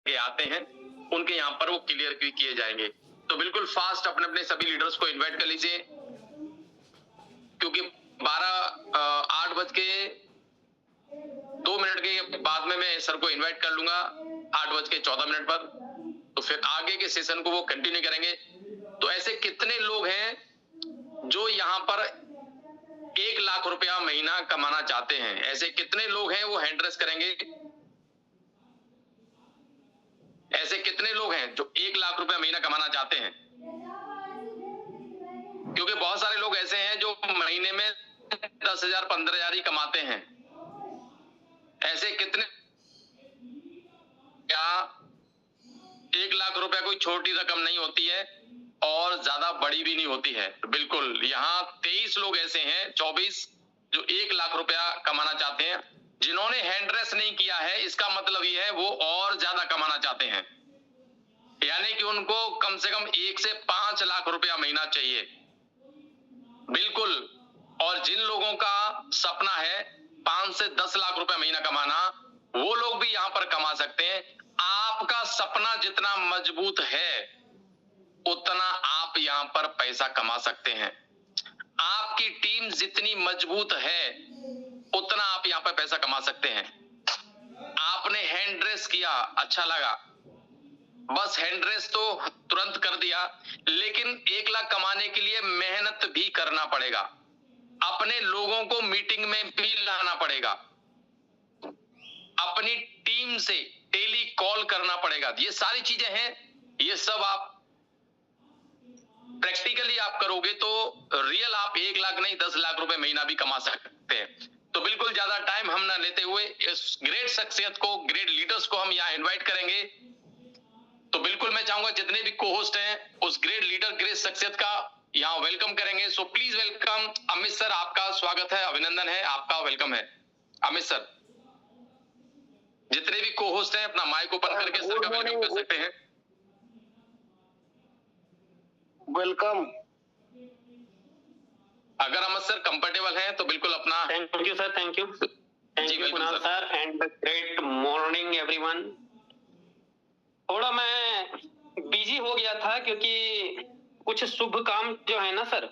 के आते हैं उनके यहाँ पर वो क्लियर किए जाएंगे। तो बिल्कुल फास्ट अपने अपने सभी लीडर्स को इन्वाइट कर लीजिए, क्योंकि 8:02 के बाद में मैं सर को इन्वाइट कर लूंगा 8:14 पर, तो फिर आगे के सेशन को वो कंटिन्यू करेंगे। तो ऐसे कितने लोग हैं जो यहाँ पर 1 लाख रुपया महीना कमाना चाहते हैं? ऐसे कितने लोग हैं वो हैंड रेस करेंगे? ऐसे कितने लोग हैं जो 1 लाख रुपया महीना कमाना चाहते हैं? क्योंकि बहुत सारे लोग ऐसे हैं जो महीने में 10,000 15,000 ही कमाते हैं। ऐसे कितने? क्या 1 लाख रुपया कोई छोटी रकम नहीं होती है और ज्यादा बड़ी भी नहीं होती है। बिल्कुल यहाँ 23 लोग ऐसे हैं, 24 जो 1 लाख रुपया कमाना चाहते हैं। जिन्होंने हैंड रेस नहीं किया है, इसका मतलब ये है वो और ज्यादा कमाना चाहते हैं, यानी कि उनको कम से कम 1 से 5 लाख रुपया महीना चाहिए। बिल्कुल। और जिन लोगों का सपना है 5 से 10 लाख रुपया महीना कमाना, वो लोग भी यहाँ पर कमा सकते हैं। आपका सपना जितना मजबूत है उतना आप यहाँ पर पैसा कमा सकते हैं। आपकी टीम जितनी मजबूत है उतना आप यहाँ पर पैसा कमा सकते हैं। आपने हैंड रेस किया, अच्छा लगा, बस हैंड रेस तो तुरंत कर दिया, लेकिन 1 लाख कमाने के लिए मेहनत भी करना पड़ेगा, अपने लोगों को मीटिंग में भी लाना पड़ेगा, अपनी टीम से डेली कॉल करना पड़ेगा। ये सारी चीजें हैं, ये सब आप प्रैक्टिकली आप करोगे तो रियल आप 1 लाख नहीं 10 लाख रुपए महीना भी कमा सकते हैं। तो बिल्कुल ज्यादा टाइम हम ना लेते हुए इस ग्रेट शख्सियत को, ग्रेट लीडर्स को हम यहाँ इन्वाइट करेंगे। तो बिल्कुल मैं चाहूंगा जितने भी को होस्ट हैं उस ग्रेट लीडर, ग्रेट शख्सियत का यहाँ वेलकम करेंगे। So please welcome Amit sir, आपका स्वागत है, अभिनंदन है, आपका वेलकम है अमित सर। जितने भी को होस्ट हैं अपना माइक ओपन करके सर का वेलकम कर सकते हैं। वेलकम। अगर अमित सर कंफर्टेबल हैं तो बिल्कुल अपना। Thank you sir, thank you Kunal sir, and great morning everyone. थोड़ा मैं बिजी हो गया था क्योंकि कुछ शुभ काम जो है ना सर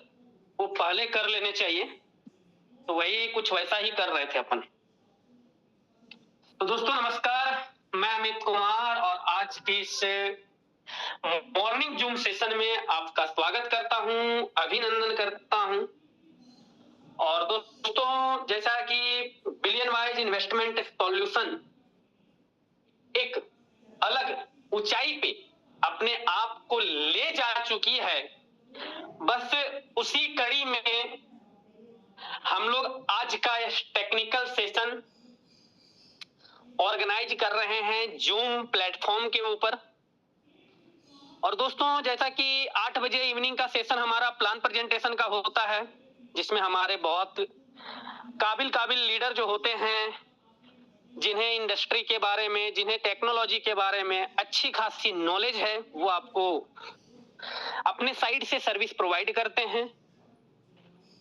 वो पहले कर लेने चाहिए, तो वही कुछ वैसा ही कर रहे थे अपन। तो दोस्तों नमस्कार, मैं अमित कुमार और आज की इस मॉर्निंग जूम सेशन में आपका स्वागत करता हूं, अभिनंदन करता हूं। और दोस्तों जैसा कि बिलियन वाइज इन्वेस्टमेंट सॉल्यूशन एक अलग ऊंचाई पे अपने आप को ले जा चुकी है, बस उसी कड़ी में हम लोग आज का टेक्निकल सेशन ऑर्गेनाइज कर रहे हैं जूम प्लेटफॉर्म के ऊपर। और दोस्तों जैसा कि 8 बजे इवनिंग का सेशन हमारा प्लान प्रेजेंटेशन का होता है, जिसमें हमारे बहुत काबिल लीडर जो होते हैं, जिन्हें इंडस्ट्री के बारे में, जिन्हें टेक्नोलॉजी के बारे में अच्छी खासी नॉलेज है, वो आपको अपने साइड से सर्विस प्रोवाइड करते हैं।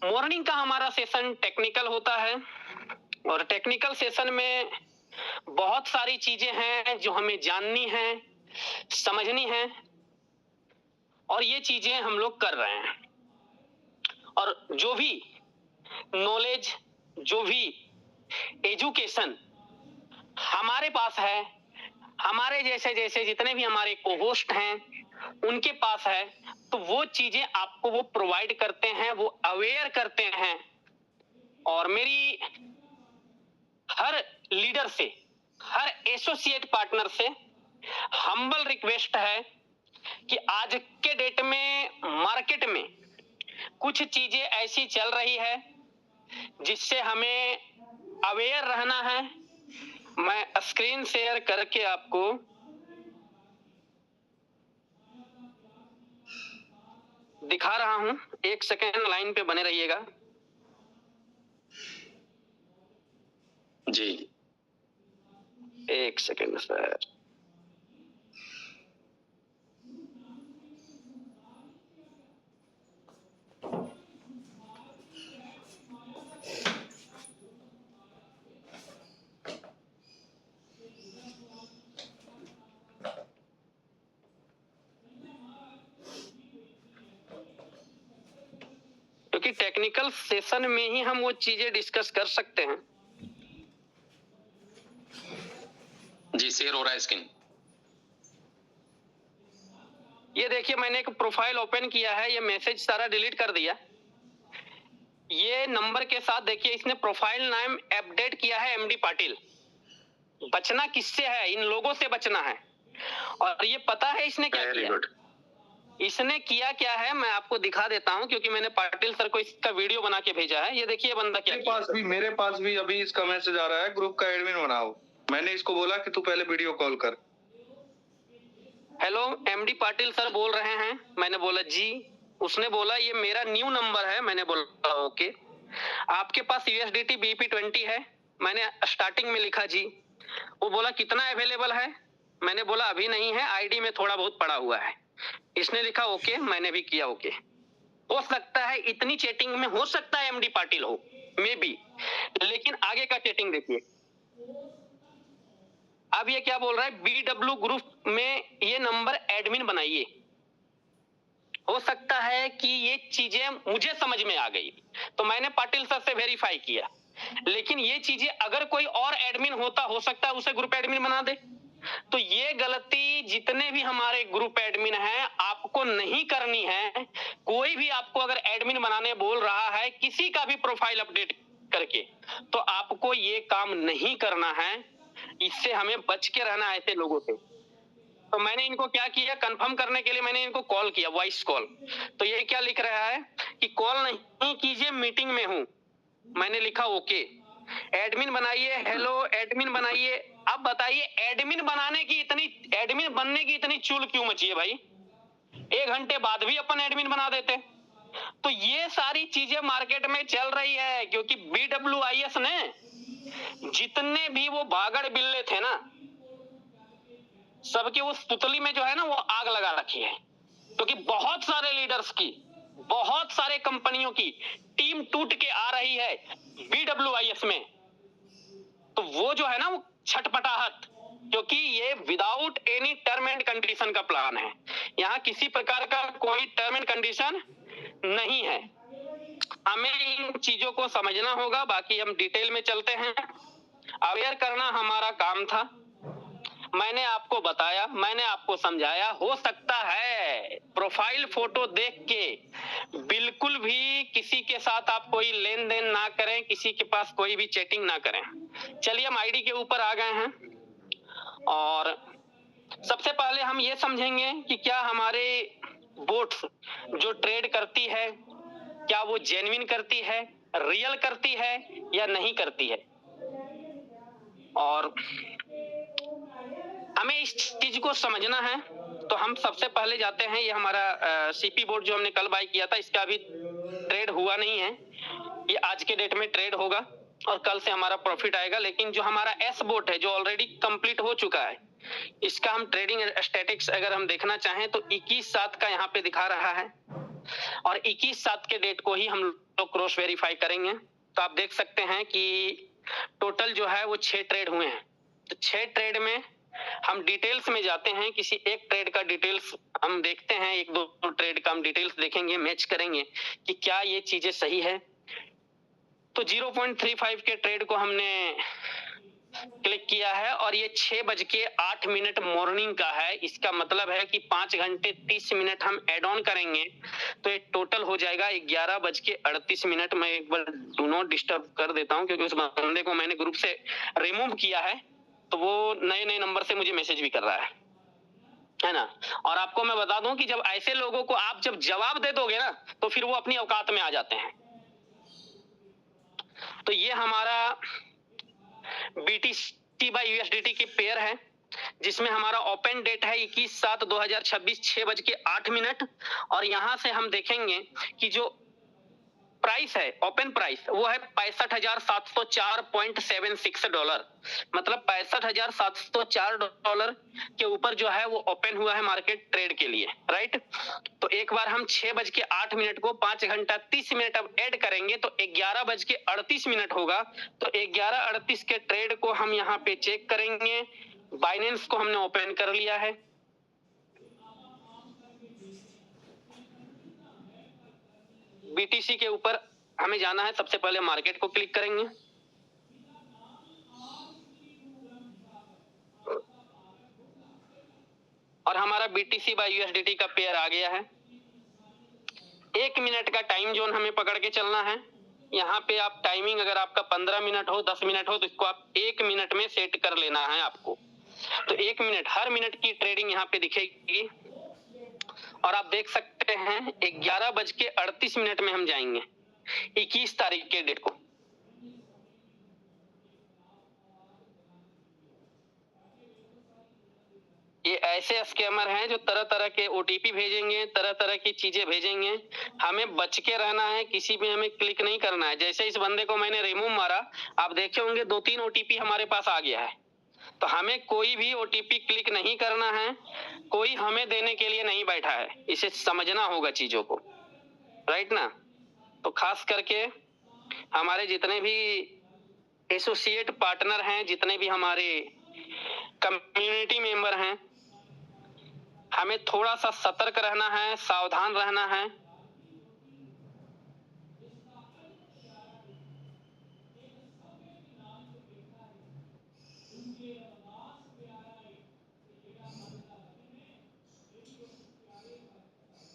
मॉर्निंग का हमारा सेशन टेक्निकल होता है और टेक्निकल सेशन में बहुत सारी चीजें हैं जो हमें जाननी है, समझनी है, और ये चीजें हम लोग कर रहे हैं। और जो भी नॉलेज, जो भी एजुकेशन हमारे पास है, हमारे जैसे जितने भी हमारे को होस्ट हैं उनके पास है, तो वो चीजें आपको वो प्रोवाइड करते हैं, वो अवेयर करते हैं। और मेरी हर लीडर से, हर एसोसिएट पार्टनर से हम्बल रिक्वेस्ट है कि आज के डेट में मार्केट में कुछ चीजें ऐसी चल रही है जिससे हमें अवेयर रहना है। मैं स्क्रीन शेयर करके आपको दिखा रहा हूं, 1 सेकेंड लाइन पे बने रहिएगा जी। 1 सेकेंड सर। टेक्निकल सेशन में ही हम वो चीजें डिस्कस कर सकते हैं। जी शेयर हो रहा है स्क्रीन। ये देखिए मैंने एक प्रोफाइल ओपन किया है, ये मैसेज सारा डिलीट कर दिया। ये नंबर के साथ देखिए इसने प्रोफाइल नाम अपडेट किया है एमडी पाटिल। बचना किससे है? इन लोगों से बचना है। और ये पता है इसने क्या किया? इसने किया क्या है मैं आपको दिखा देता हूं, क्योंकि मैंने पाटिल सर को इसका वीडियो बना के भेजा है। ये देखिए बंदा क्या मेरे पास भी अभी इसका मैसेज आ रहा है, ग्रुप का एडमिन बनाओ। मैंने इसको बोला कि तू पहले वीडियो कॉल कर। हेलो एमडी पाटिल सर बोल रहे हैं। मैंने बोला जी। उसने बोला ये मेरा न्यू नंबर है। मैंने बोला ओके। आपके पास यूएसडीटी BP20 है? मैंने स्टार्टिंग में लिखा जी। वो बोला कितना अवेलेबल है? मैंने बोला अभी नहीं है, आईडी में थोड़ा बहुत पड़ा हुआ है। इसने लिखा ओके, मैंने भी किया ओके। हो सकता है इतनी चैटिंग में हो सकता है एमडी पाटिल हो, मे बी, लेकिन आगे का चैटिंग देखिए। अब ये क्या बोल रहा है? BW ग्रुप में ये नंबर एडमिन बनाइए। हो सकता है कि ये चीजें मुझे समझ में आ गई, तो मैंने पाटिल सर से वेरीफाई किया। लेकिन ये चीजें अगर कोई और एडमिन होता, हो सकता है उसे ग्रुप एडमिन बना दे। तो ये गलती जितने भी हमारे ग्रुप एडमिन हैं आपको नहीं करनी है। कोई भी आपको अगर एडमिन बनाने बोल रहा है किसी का भी प्रोफाइल अपडेट करके, तो आपको ये काम नहीं करना है। इससे हमें बच के रहना है ऐसे लोगों से। तो मैंने इनको क्या किया, कंफर्म करने के लिए मैंने इनको कॉल किया, वॉइस कॉल। तो ये क्या लिख रहा है कि कॉल नहीं कीजिए, मीटिंग में हूं। मैंने लिखा ओके। एडमिन बनाइए, हेलो एडमिन बनाइए। अब बताइए एडमिन बनने की इतनी चूल क्यों मची है भाई? 1 घंटे बाद भी अपन एडमिन बना देते। तो ये सारी चीजें मार्केट में चल रही है, क्योंकि BWIS ने जितने भी वो बागड़ बिल्ले थे ना, सबके उस पुतली में जो है ना वो आग लगा रखी है। क्योंकि बहुत सारे लीडर्स की, बहुत सारे कंपनियों की टीम टूट के आ रही है BWIS में। तो वो जो है ना वो छटपटाहट, क्योंकि ये without any term and condition का प्लान है। यहाँ किसी प्रकार का कोई टर्म एंड कंडीशन नहीं है। हमें इन चीजों को समझना होगा। बाकी हम डिटेल में चलते हैं। अवेयर करना हमारा काम था। मैंने आपको बताया, मैंने आपको समझाया। हो सकता है प्रोफाइल फोटो देख के बिल्कुल भी किसी के साथ आप कोई लेन देन ना करें, किसी के पास कोई भी चैटिंग ना करें। चलिए हम आईडी के ऊपर आ गए हैं, और सबसे पहले हम ये समझेंगे कि क्या हमारे बोट्स जो ट्रेड करती है, क्या वो जेन्युइन करती है, रियल करती है या नहीं करती है। और हमें इस चीज को समझना है। तो हम सबसे पहले जाते हैं, ये हमारा सीपी बोर्ड जो हमने कल बाय किया था, इसका अभी ट्रेड हुआ नहीं है। ये आज के डेट में ट्रेड होगा और कल से हमारा प्रॉफिट आएगा। लेकिन जो हमारा एस बोट है जो ऑलरेडी कंप्लीट हो चुका है, इसका हम ट्रेडिंग स्टैटिक्स अगर हम देखना चाहें तो 21/7 का यहाँ पे दिखा रहा है, और 21/7 के डेट को ही हम लोग क्रॉस वेरीफाई करेंगे। तो आप देख सकते हैं कि टोटल जो है वो 6 ट्रेड हुए हैं। तो 6 ट्रेड में हम डिटेल्स में जाते हैं। किसी एक ट्रेड का डिटेल्स हम देखते हैं, 1-2 ट्रेड का हम डिटेल्स देखेंगे, मैच करेंगे कि क्या ये चीजें सही है। तो 0.35 के ट्रेड को हमने क्लिक किया है, और ये 6:08 मॉर्निंग का है। इसका मतलब है कि 5 घंटे 30 मिनट हम एड ऑन करेंगे तो ये टोटल हो जाएगा 11:38। मैं एक बार डू नॉट डिस्टर्ब कर देता हूं, क्योंकि उस बंदे को मैंने ग्रुप से रिमूव किया है, तो वो नए नंबर से मुझे मैसेज भी कर रहा है ना। और आपको मैं बता दूं कि जब ऐसे लोगों को आप जब जवाब दे दोगे ना, तो फिर वो अपनी औकात में आ जाते हैं। तो ये हमारा BTC बाय USDT की पेयर है, जिसमें हमारा ओपन डेट है 21/7/2026 6:08। और यहां से हम देखेंगे कि जो प्राइस है, ओपन प्राइस, वो है $65,704.76। मतलब $65,704 के ऊपर जो है वो ओपन हुआ है मार्केट ट्रेड के लिए, राइट। तो एक बार हम 6:08 को 5 घंटा 30 मिनट अब ऐड करेंगे तो 11:38 होगा। तो 11:38 के ट्रेड को हम यहाँ पे चेक करेंगे। बाइनेंस को हमने ओपन कर लिया है। BTC के ऊपर हमें जाना है। सबसे पहले मार्केट को क्लिक करेंगे। और हमारा BTC बाय USDT का पेयर आ गया है। 1 मिनट का टाइम जोन हमें पकड़ के चलना है। यहाँ पे आप टाइमिंग अगर आपका 15 मिनट हो, 10 मिनट हो, तो इसको आप 1 मिनट में सेट कर लेना है आपको। तो 1 मिनट, हर मिनट की ट्रेडिंग यहाँ पे दिखेगी। और आप देख सकते हैं 11:38 में हम जाएंगे 21 तारीख के डेट को। ये ऐसे स्कैमर हैं जो तरह तरह के OTP भेजेंगे, तरह तरह की चीजें भेजेंगे। हमें बच के रहना है, किसी पे हमें क्लिक नहीं करना है। जैसे इस बंदे को मैंने रिमूव मारा, आप देखे होंगे 2-3 OTP हमारे पास आ गया है। तो हमें कोई भी OTP क्लिक नहीं करना है, कोई हमें देने के लिए नहीं बैठा है। इसे समझना होगा चीजों को, राइट ना। तो खास करके हमारे जितने भी एसोसिएट पार्टनर हैं, जितने भी हमारे कम्युनिटी मेंबर हैं, हमें थोड़ा सा सतर्क रहना है, सावधान रहना है।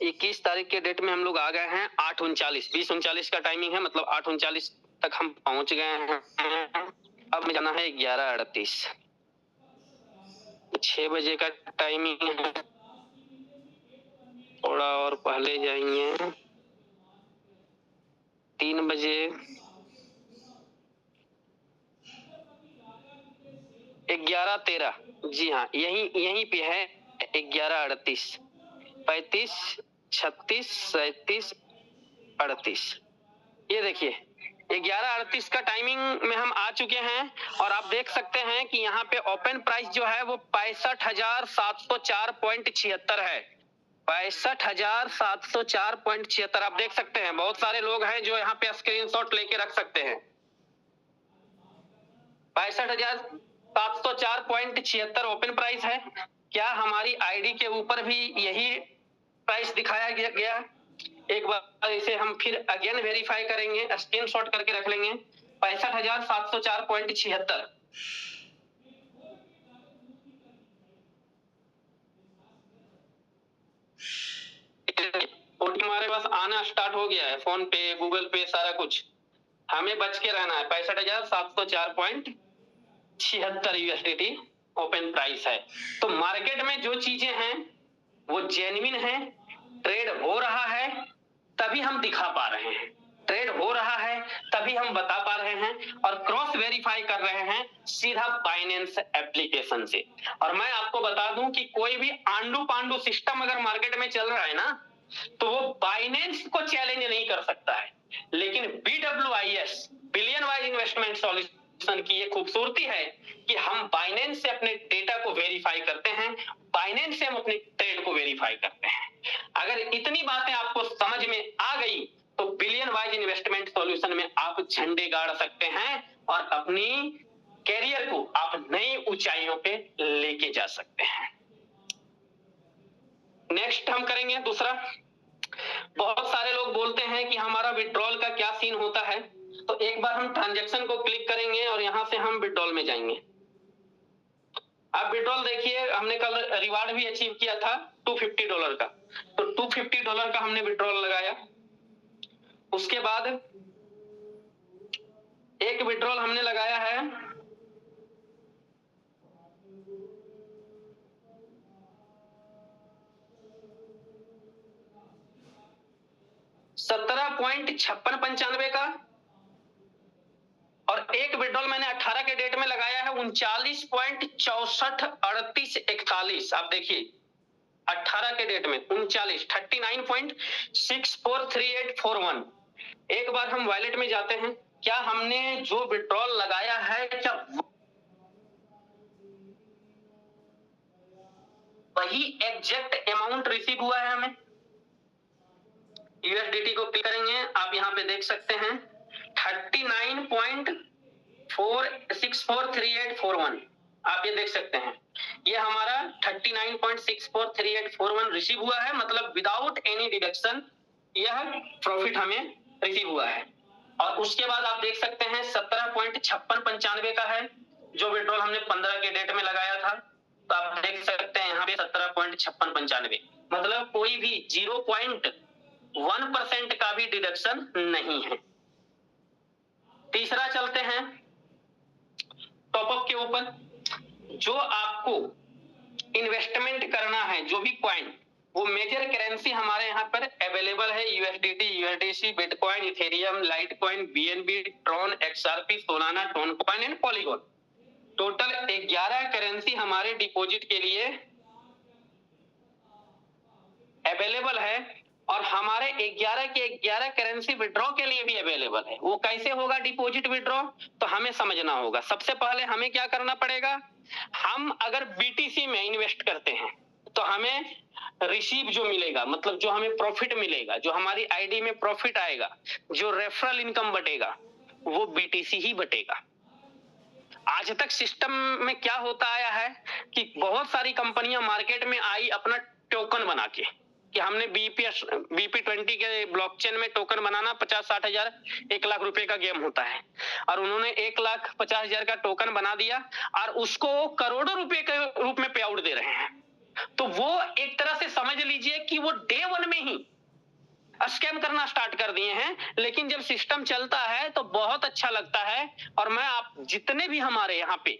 इक्कीस तारीख के डेट में हम लोग आ गए हैं 8:39, 20:39 का टाइमिंग है, मतलब 8:39 तक हम पहुंच गए हैं। अब हमें जाना है 11:38, 6 बजे का टाइमिंग है। थोड़ा और पहले जाएंगे, 3 बजे, 11:13। जी हाँ, यहीं पे है 11:38, 35, 36, 37, 38। ये देखिए 11:38 का टाइमिंग में हम आ चुके हैं। और आप देख सकते हैं कि यहाँ पे ओपन प्राइस जो है वो 65,704.76 है। 65,704.76 आप देख सकते हैं। बहुत सारे लोग हैं जो यहाँ पे स्क्रीनशॉट लेके रख सकते हैं। 65,704.76 ओपन प्राइस है। क्या हमारी आईडी के ऊपर भी यही प्राइस दिखाया गया? एक बार इसे हम फिर अगेन वेरीफाई करेंगे, स्क्रीनशॉट करके रख लेंगे। 65,704.76। ओटी हमारे पास आना स्टार्ट हो गया है, फोन पे, गूगल पे, सारा कुछ। हमें बच के रहना है। 65,704.76 USDT ओपन प्राइस है। तो मार्केट में जो चीजें हैं वो जेन्युइन है, ट्रेड हो रहा है तभी हम दिखा पा रहे हैं, ट्रेड हो रहा है तभी हम बता पा रहे हैं और क्रॉस वेरीफाई कर रहे हैं सीधा बाइनेंस एप्लीकेशन से। और मैं आपको बता दूं कि कोई भी आंडू पांडू सिस्टम अगर मार्केट में चल रहा है ना, तो वो बाइनेंस को चैलेंज नहीं कर सकता है। लेकिन BWIS, billion wise investment solution की ये खूबसूरती है कि हम बाइनेंस से अपने डेटा को वेरीफाई करते हैं, बाइनेंस से हम अपने ट्रेड को वेरीफाई करते हैं। अगर इतनी बातें आपको समझ में आ गई तो बिलियन वाइज इन्वेस्टमेंट सॉल्यूशन में आप झंडे गाड़ सकते हैं और अपनी कैरियर को आप नई ऊंचाइयों पे लेके जा सकते हैं। नेक्स्ट हम करेंगे दूसरा। बहुत सारे लोग बोलते हैं कि हमारा विड्रॉल का क्या सीन होता है। तो एक बार हम ट्रांजैक्शन को क्लिक करेंगे और यहां से हम विड्रॉल में जाएंगे। आप विड्रॉल देखिए, हमने कल रिवार्ड भी अचीव किया था $250 का। तो $250 का हमने विड्रॉल लगाया। उसके बाद एक विड्रॉल हमने लगाया है $17.5695 का। और एक विड्रॉल मैंने 18 के डेट में लगाया है 39.643841। आप देखिए 18 के डेट में 39.643841। एक बार हम वॉलेट में जाते हैं, क्या हमने जो विड्रॉल लगाया है क्या वही एग्जैक्ट अमाउंट रिसीव हुआ है हमें? USDT को क्लिक करेंगे, आप यहां पे देख सकते हैं 39.643841। आप ये देख सकते हैं, ये हमारा 39.643841 रिसीव हुआ है, मतलब विदाउट एनी डिडक्शन यह प्रॉफिट हमें रिसीव हुआ है। और उसके बाद आप देख सकते हैं 17.5695 का है जो विड्रॉल हमने 15 के डेट में लगाया था। तो आप देख सकते हैं यहाँ पे 17.5695, मतलब कोई भी 0.1% का भी डिडक्शन नहीं है। तीसरा चलते हैं टॉपअप के ऊपर। जो आपको इन्वेस्टमेंट करना है, जो भी कॉइन, वो मेजर करेंसी हमारे यहाँ पर अवेलेबल है। USDT, USDC, bitcoin, Ethereum, Litecoin, BNB, Tron, XRP, Solana, tone coin and polygon. Total 11 currency हमारे डिपॉजिट के लिए अवेलेबल है और हमारे 11 के 11 करेंसी विड्रॉ के लिए भी अवेलेबल है। वो कैसे होगा डिपॉजिट विड्रॉ, तो हमें समझना होगा। सबसे पहले हमें क्या करना पड़ेगा, हम अगर बीटीसी में इन्वेस्ट करते हैं तो हमें रिसीव जो मिलेगा, मतलब जो हमें प्रॉफिट मिलेगा, जो हमारी आईडी में प्रॉफिट आएगा, जो रेफरल इनकम बटेगा, वो बीटीसी ही बटेगा। आज तक सिस्टम में क्या होता आया है कि बहुत सारी कंपनियां मार्केट में आई अपना टोकन बना के, कि हमने BP20 के ब्लॉकचेन में टोकन बनाना 50-60 हजार 1 लाख रुपए का गेम होता है, और उन्होंने 1,50,000 का टोकन बना दिया और उसको करोड़ों रुपए के रूप में पे आउट दे रहे हैं। तो वो एक तरह से समझ लीजिए कि वो डे 1 में ही स्कैम करना स्टार्ट कर दिए हैं। लेकिन जब सिस्टम चलता है तो बहुत अच्छा लगता है। और मैं आप जितने भी हमारे यहाँ पे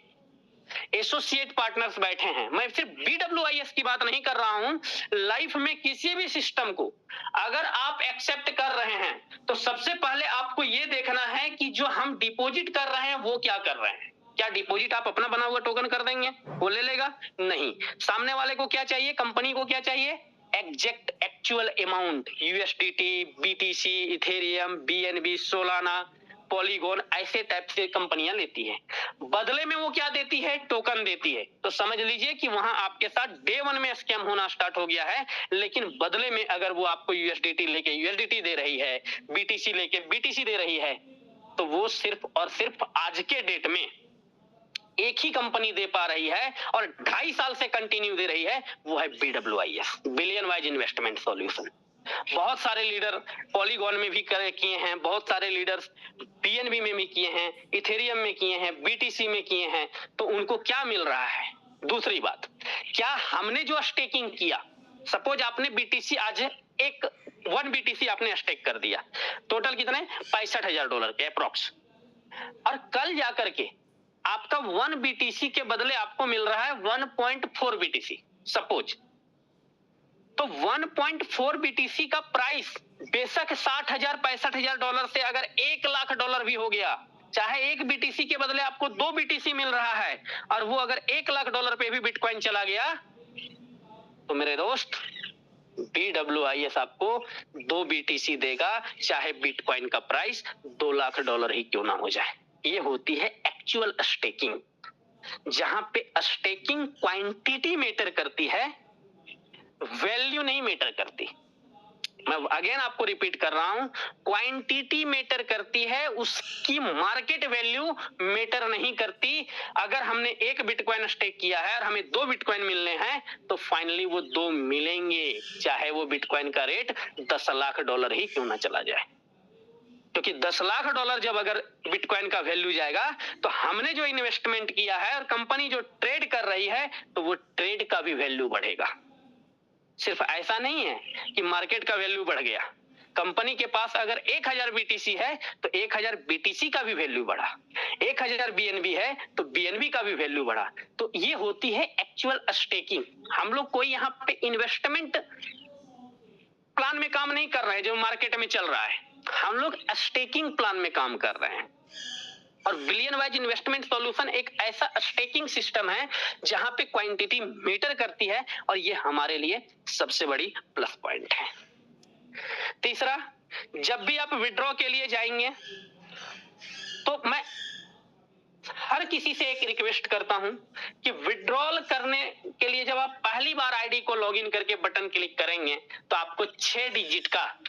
एसोसिएट पार्टनर्स बैठे हैं, मैं सिर्फ BWIS की बात नहीं कर रहा हूं, लाइफ में किसी भी सिस्टम को अगर आप एक्सेप्ट कर रहे हैं तो सबसे पहले आपको यह देखना है कि जो हम डिपॉजिट कर रहे हैं वो क्या कर रहे हैं। क्या डिपॉजिट आप अपना बना हुआ टोकन कर देंगे, वो ले लेगा? नहीं। सामने वाले को क्या चाहिए, कंपनी को क्या चाहिए? Exact actual amount. USDT, BTC, Ethereum, BNB, Solana, polygon, ऐसे टाइप से कंपनियां लेती हैं। बदले में वो क्या देती है? टोकन देती है। तो समझ लीजिए कि वहां आपके साथ डे 1 में स्कैम होना स्टार्ट हो गया है। लेकिन बदले में अगर वो आपको यूएसडीटी लेके यूएसडीटी दे रही है, बीटीसी लेके बीटीसी दे रही है, तो वो सिर्फ और सिर्फ आज के डेट में एक ही कंपनी दे पा रही है और 2.5 साल से कंटिन्यू दे रही है, वो है BWIS, billion wise investment solution. बहुत सारे लीडर पॉलीगॉन में भी किए हैं, बहुत सारे लीडर्स बीएनबी में भी किए हैं, इथेरियम में किए हैं, बीटीसी में किए हैं। तो उनको क्या मिल रहा है? दूसरी बात, क्या हमने जो स्टेकिंग किया, सपोज आपने बीटीसी आज 1 BTC आपने स्टेक कर दिया, टोटल कितने? $65,000 के अप्रोक्स, और कल जाकर के आपका 1 BTC के बदले आपको मिल रहा है 1.4 BTC सपोज। तो 1.4 BTC का प्राइस बेशक $60,000 $65,000 से अगर $1,00,000 भी हो गया, चाहे 1 BTC के बदले आपको 2 BTC मिल रहा है, और वो अगर $1,00,000 पे भी बिटकॉइन चला गया, तो मेरे दोस्त BWIS आपको 2 BTC देगा, चाहे बिटकॉइन का प्राइस $2,00,000 ही क्यों ना हो जाए। ये होती है एक्चुअल स्टेकिंग, जहां पे स्टेकिंग क्वांटिटी मैटर करती है, वैल्यू नहीं मैटर करती। मैं अगेन आपको रिपीट कर रहा हूं, क्वांटिटी मैटर करती है, उसकी मार्केट वैल्यू मैटर नहीं करती। अगर हमने 1 बिटकॉइन स्टेक किया है और हमें 2 बिटकॉइन मिलने हैं, तो फाइनली वो 2 मिलेंगे, चाहे वो बिटकॉइन का रेट $10,00,000 ही क्यों ना चला जाए। क्योंकि $10,00,000 जब अगर बिटकॉइन का वैल्यू जाएगा, तो हमने जो इन्वेस्टमेंट किया है और कंपनी जो ट्रेड कर रही है, तो वो ट्रेड का भी वैल्यू बढ़ेगा। सिर्फ ऐसा नहीं है कि मार्केट का वैल्यू बढ़ गया, कंपनी के पास अगर 1000 BTC है तो 1000 BTC का भी वैल्यू बढ़ा, 1000 BNB है तो BNB का भी वैल्यू बढ़ा। तो ये होती है एक्चुअल स्टेकिंग। हम लोग कोई यहाँ पे इन्वेस्टमेंट प्लान में काम नहीं कर रहे हैं जो मार्केट में चल रहा है, हम लोग स्टेकिंग प्लान में काम कर रहे हैं। और बिलियन वाइज इन्वेस्टमेंट सॉल्यूशन एक ऐसा स्टेकिंग सिस्टम है जहां पे क्वांटिटी मैटर करती है, और ये हमारे लिए सबसे बड़ी प्लस पॉइंट है। तीसरा, जब भी आप विड्रॉ के लिए जाएंगे तो मैं हर किसी से एक रिक्वेस्ट करता हूं कि विड्रॉल करने के लिए जब आप पहली बार आईडी को लॉगिन करके बटन क्लिक करेंगे, तो आपको 6 डिजिट का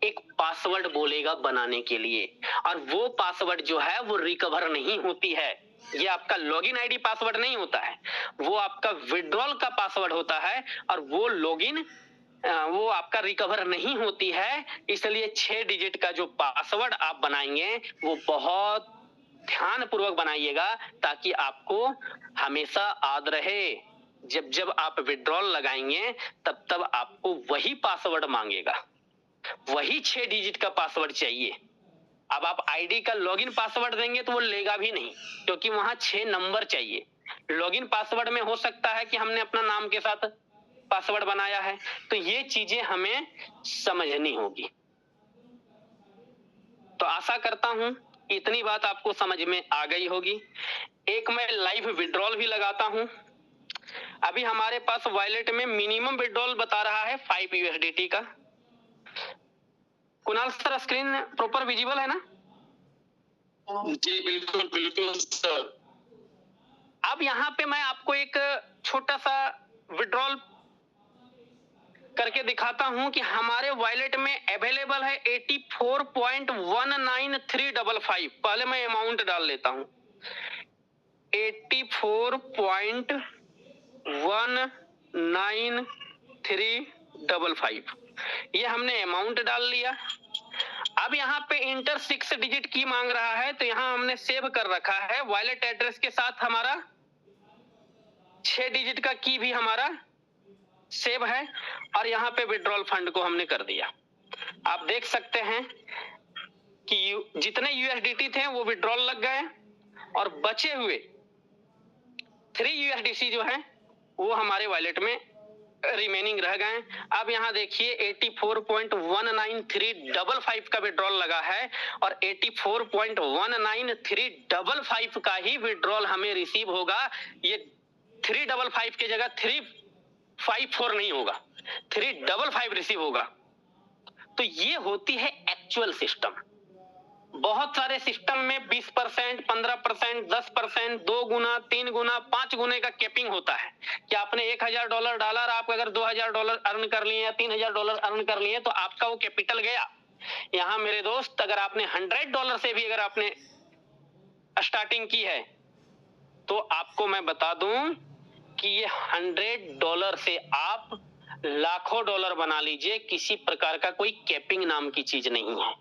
एक पासवर्ड बोलेगा बनाने के लिए, और वो पासवर्ड जो है वो रिकवर नहीं होती है। ये आपका लॉगिन आईडी पासवर्ड नहीं होता है, वो आपका विड्रॉल का पासवर्ड होता है, और वो लॉगिन वो आपका रिकवर नहीं होती है। इसलिए 6 डिजिट का जो पासवर्ड आप बनाएंगे वो बहुत ध्यान पूर्वक बनाइएगा, ताकि आपको हमेशा याद रहे। जब जब आप विड्रॉल लगाएंगे तब तब आपको वही पासवर्ड मांगेगा, वही 6 डिजिट का पासवर्ड चाहिए। अब आप आईडी का लॉगिन पासवर्ड देंगे तो वो लेगा भी नहीं, क्योंकि वहां 6 नंबर चाहिए। लॉगिन पासवर्ड में हो सकता है कि हमने अपना नाम के साथ पासवर्ड बनाया है। तो ये चीजें हमें समझनी होगी। तो आशा करता हूं इतनी बात आपको समझ में आ गई होगी। एक मैं लाइव विड्रॉल भी लगाता हूं। अभी हमारे पास वॉलेट में मिनिमम विड्रॉल बता रहा है 5 USDT का। Kunal sir, screen proper visible है ना? जी बिल्कुल बिल्कुल सर। अब यहाँ पे मैं आपको एक छोटा सा विड्रॉल करके दिखाता हूं कि हमारे वॉलेट में अवेलेबल है 84.19355। पहले मैं अमाउंट डाल लेता हूं, 84.19355। ये हमने अमाउंट डाल लिया। अब यहाँ पे इंटर 6 डिजिट की मांग रहा है, तो यहाँ हमने सेव कर रखा है वॉलेट एड्रेस के साथ। हमारा 6 डिजिट का की भी हमारा सेव है, और यहाँ पे विड्रॉल फंड को हमने कर दिया। आप देख सकते हैं कि जितने USDT थे वो विड्रॉल लग गए, और बचे हुए 3 USDC जो है वो हमारे वॉलेट में रिमेनिंग रह गए। अब यहाँ देखिए 84.19355 का विड्रॉल लगा है, और 84.19355 का ही विड्रॉल हमें रिसीव होगा। ये 355 की जगह 354 नहीं होगा, 355 रिसीव होगा। तो ये होती है एक्चुअल सिस्टम। बहुत सारे सिस्टम में 20%, 15%, 10%, 2 गुना, 3 गुना, 5 गुने का कैपिंग होता है कि आपने $1000 डाला और आप अगर $2000 अर्न कर लिए या $3000 अर्न कर लिए तो आपका वो कैपिटल गया। यहां मेरे दोस्त, अगर आपने $100 से भी अगर आपने स्टार्टिंग की है तो आपको मैं बता दूं कि ये $100 से आप लाखों डॉलर बना लीजिए, किसी प्रकार का कोई कैपिंग नाम की चीज नहीं है।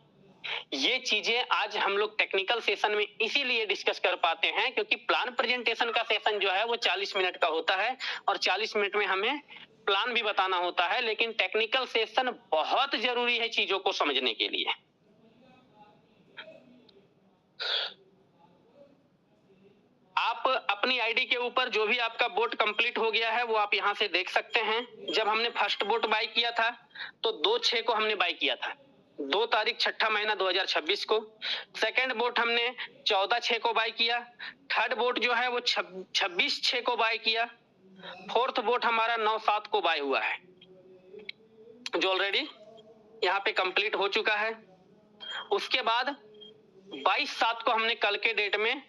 ये चीजें आज हम लोग टेक्निकल सेशन में इसीलिए डिस्कस कर पाते हैं क्योंकि प्लान प्रेजेंटेशन का सेशन जो है वो 40 मिनट का होता है, और 40 मिनट में हमें प्लान भी बताना होता है। लेकिन टेक्निकल सेशन बहुत जरूरी है चीजों को समझने के लिए। आप अपनी आईडी के ऊपर जो भी आपका बोट कंप्लीट हो गया है वो आप यहां से देख सकते हैं। जब हमने फर्स्ट बोट बाय किया था तो 2/6 को हमने बाय किया था, 2 तारीख 6 महीना 2026 को। सेकंड बोट हमने 14/6 को बाय किया। थर्ड बोट जो है वो 26/6 को बाय किया। फोर्थ बोट हमारा 9/7 को बाय हुआ है, जो ऑलरेडी यहाँ पे कंप्लीट हो चुका है। उसके बाद 22/7 को हमने कल के डेट में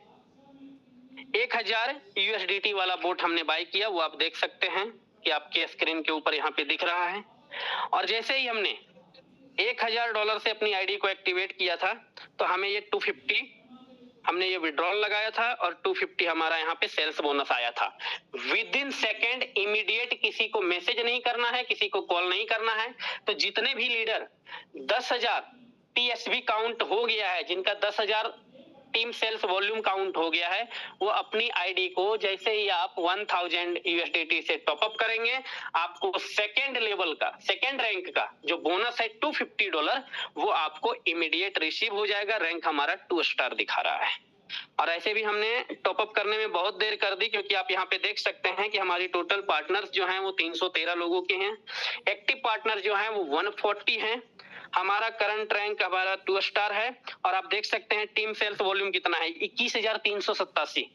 1000 USDT वाला बोट हमने बाय किया, वो आप देख सकते हैं कि आपके स्क्रीन के ऊपर यहाँ पे दिख रहा है। और जैसे ही हमने $1000 से अपनी आईडी को एक्टिवेट किया था तो हमें ये 250 हमने ये विड्रॉल लगाया था, और 250 हमारा यहाँ पे सेल्स बोनस आया था। विद इन सेकेंड इमीडिएट किसी को मैसेज नहीं करना है, किसी को कॉल नहीं करना है। तो जितने भी लीडर 10,000 TSV काउंट हो गया है, जिनका 10,000 टीम सेल्स वॉल्यूम काउंट हो गया है, वो अपनी आईडी को जैसे ही आप 1000 USDT से टॉपअप करेंगे, आपको सेकेंड लेवल का, सेकेंड रैंक का जो बोनस है $250, वो आपको इमीडिएट रिसीव हो जाएगा। रैंक हमारा 2 स्टार दिखा रहा है। और ऐसे भी हमने टॉपअप करने में बहुत देर कर दी, क्योंकि आप यहाँ पे देख सकते हैं कि हमारी टोटल पार्टनर्स जो हैं वो 313 लोगों के हैं। एक्टिव पार्टनर जो हैं वो 140 हैं। हमारा करंट रैंक हमारा 2 स्टार है, और आप देख सकते हैं टीम सेल्स वॉल्यूम कितना है, 21,387।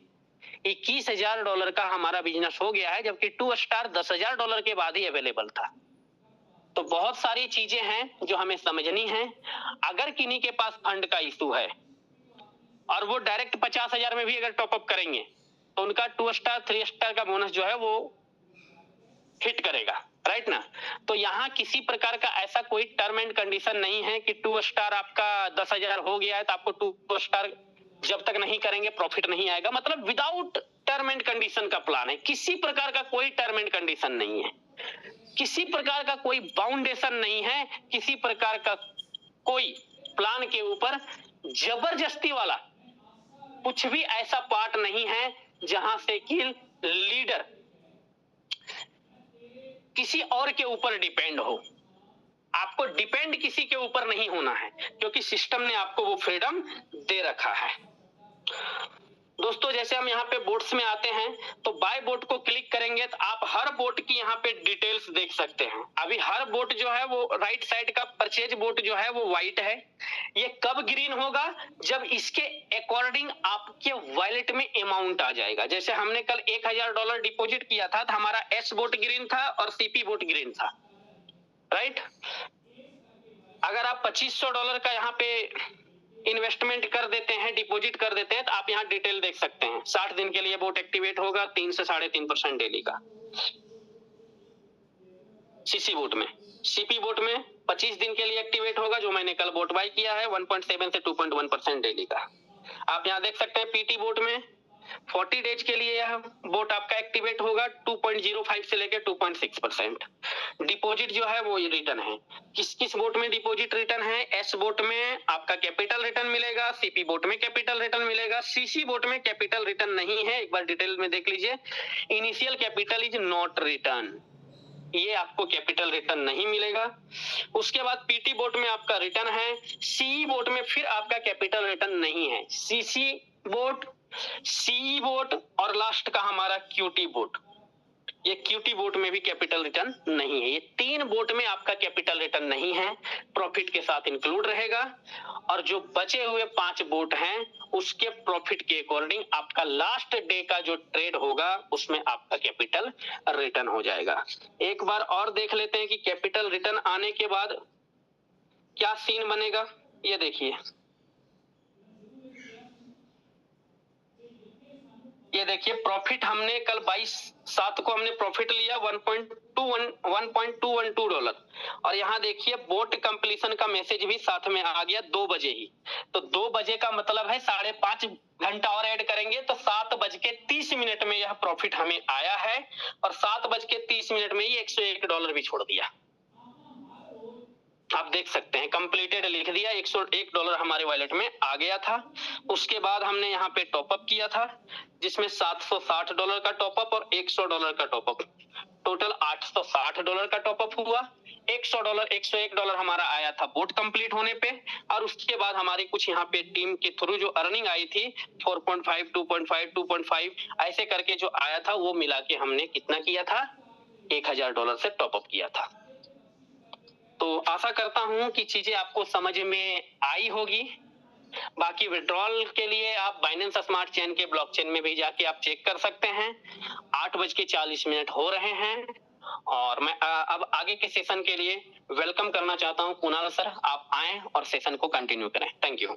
$21,000 का हमारा बिजनेस हो गया है, जबकि 2 स्टार $10,000 के बाद ही अवेलेबल था। तो बहुत सारी चीजें हैं जो हमें समझनी है। अगर किन्हीं के पास फंड का इशू है और वो डायरेक्ट 50,000 में भी अगर टॉपअप करेंगे तो उनका 2 स्टार 3 स्टार का बोनस जो है वो हिट करेगा, राइट ना। तो यहाँ किसी प्रकार का ऐसा कोई टर्म एंड कंडीशन नहीं है कि 2 स्टार आपका 10,000 हो गया है तो आपको 2 स्टार जब तक नहीं करेंगे प्रॉफिट नहीं आएगा। मतलब विदाउट टर्म एंड कंडीशन का प्लान है, किसी प्रकार का कोई टर्म एंड कंडीशन नहीं है। किसी प्रकार का कोई बाउंडेशन नहीं है, किसी प्रकार का कोई प्लान के ऊपर जबरदस्ती वाला कुछ भी ऐसा पार्ट नहीं है जहां से कि लीडर किसी और के ऊपर डिपेंड हो। आपको डिपेंड किसी के ऊपर नहीं होना है, क्योंकि सिस्टम ने आपको वो फ्रीडम दे रखा है। दोस्तों, जैसे हम यहाँ पे बोट्स में आते हैं तो बाय बोट को क्लिक करेंगे तो आप हर बोट की यहाँ पे डिटेल्स देख सकते हैं। अभी हर बोट जो है वो राइट साइड का परचेज बोट जो है वो व्हाइट है। ये कब ग्रीन होगा? जब इसके अकॉर्डिंग आपके वॉलेट में अमाउंट आ जाएगा। जैसे हमने कल $1000 डिपॉजिट किया था तो हमारा एस बोट ग्रीन था और सीपी बोट ग्रीन था, राइट। अगर आप $2500 का यहाँ पे इन्वेस्टमेंट कर देते हैं, डिपॉजिट कर देते हैं, तो आप यहाँ डिटेल देख सकते हैं। 60 दिन के लिए बोट एक्टिवेट होगा 3 से 3.5% डेली का। सीसी बोट में, सीपी बोट में 25 दिन के लिए एक्टिवेट होगा, जो मैंने कल बोट बाय किया है 1.7 से 2.1% डेली का। आप यहाँ देख सकते हैं पीटी बोट में 40 डेज के लिए यह बोट आपका एक्टिवेट होगा 2.05 से लेकर 2.6%। डिपॉजिट जो है वो रिटर्न है। किस किस बोट में डिपॉजिट रिटर्न है? एस बोट में आपका कैपिटल रिटर्न मिलेगा, सीपी बोट में कैपिटल रिटर्न मिलेगा, सीसी बोट में कैपिटल रिटर्न नहीं है। एक बार डिटेल में देख लीजिए। Initial capital is not return, ये आपको कैपिटल रिटर्न नहीं मिलेगा। उसके बाद पीटी बोट में आपका रिटर्न है, सी बोट में फिर आपका कैपिटल रिटर्न नहीं है। सीसी बोट, सी बोट और लास्ट का हमारा क्यूटी बोट, ये क्यूटी बोट में भी कैपिटल रिटर्न नहीं है। ये 3 बोट में आपका कैपिटल रिटर्न नहीं है, प्रॉफिट के साथ इंक्लूड रहेगा। और जो बचे हुए 5 बोट हैं उसके प्रॉफिट के अकॉर्डिंग आपका लास्ट डे का जो ट्रेड होगा उसमें आपका कैपिटल रिटर्न हो जाएगा। एक बार और देख लेते हैं कि कैपिटल रिटर्न आने के बाद क्या सीन बनेगा। ये देखिए, ये देखिए प्रॉफिट हमने कल 22/7 को हमने प्रॉफिट लिया $1.212 और यहाँ देखिए बोट कंप्लीशन का मैसेज भी साथ में आ गया 2 बजे ही। तो 2 बजे का मतलब है 5.5 घंटा और ऐड करेंगे तो 7:30 में यह प्रॉफिट हमें आया है और 7:30 में ही $101 भी छोड़ दिया। आप देख सकते हैं कंप्लीटेड लिख दिया, $101 हमारे वॉलेट में आ गया था। उसके बाद हमने यहाँ पे टॉपअप किया था जिसमें $760 का टॉपअप और $100 का टॉपअप, टोटल $860 का टॉपअप हुआ। $101 हमारा आया था बोट कंप्लीट होने पे और उसके बाद हमारी कुछ यहाँ पे टीम के थ्रू जो अर्निंग आई थी 4.5, 2.5, 2.5 ऐसे करके जो आया था वो मिला के हमने कितना किया था? $1000 से टॉपअप किया था। तो आशा करता हूं कि चीजें आपको समझ में आई होगी। बाकी विड्रॉल के लिए आप बाइनेंस स्मार्ट चेन के ब्लॉकचेन में भी जाके आप चेक कर सकते हैं। 8:40 हो रहे हैं और मैं अब आगे के सेशन के लिए वेलकम करना चाहता हूं कुणाल सर, आप आएं और सेशन को कंटिन्यू करें। Thank you.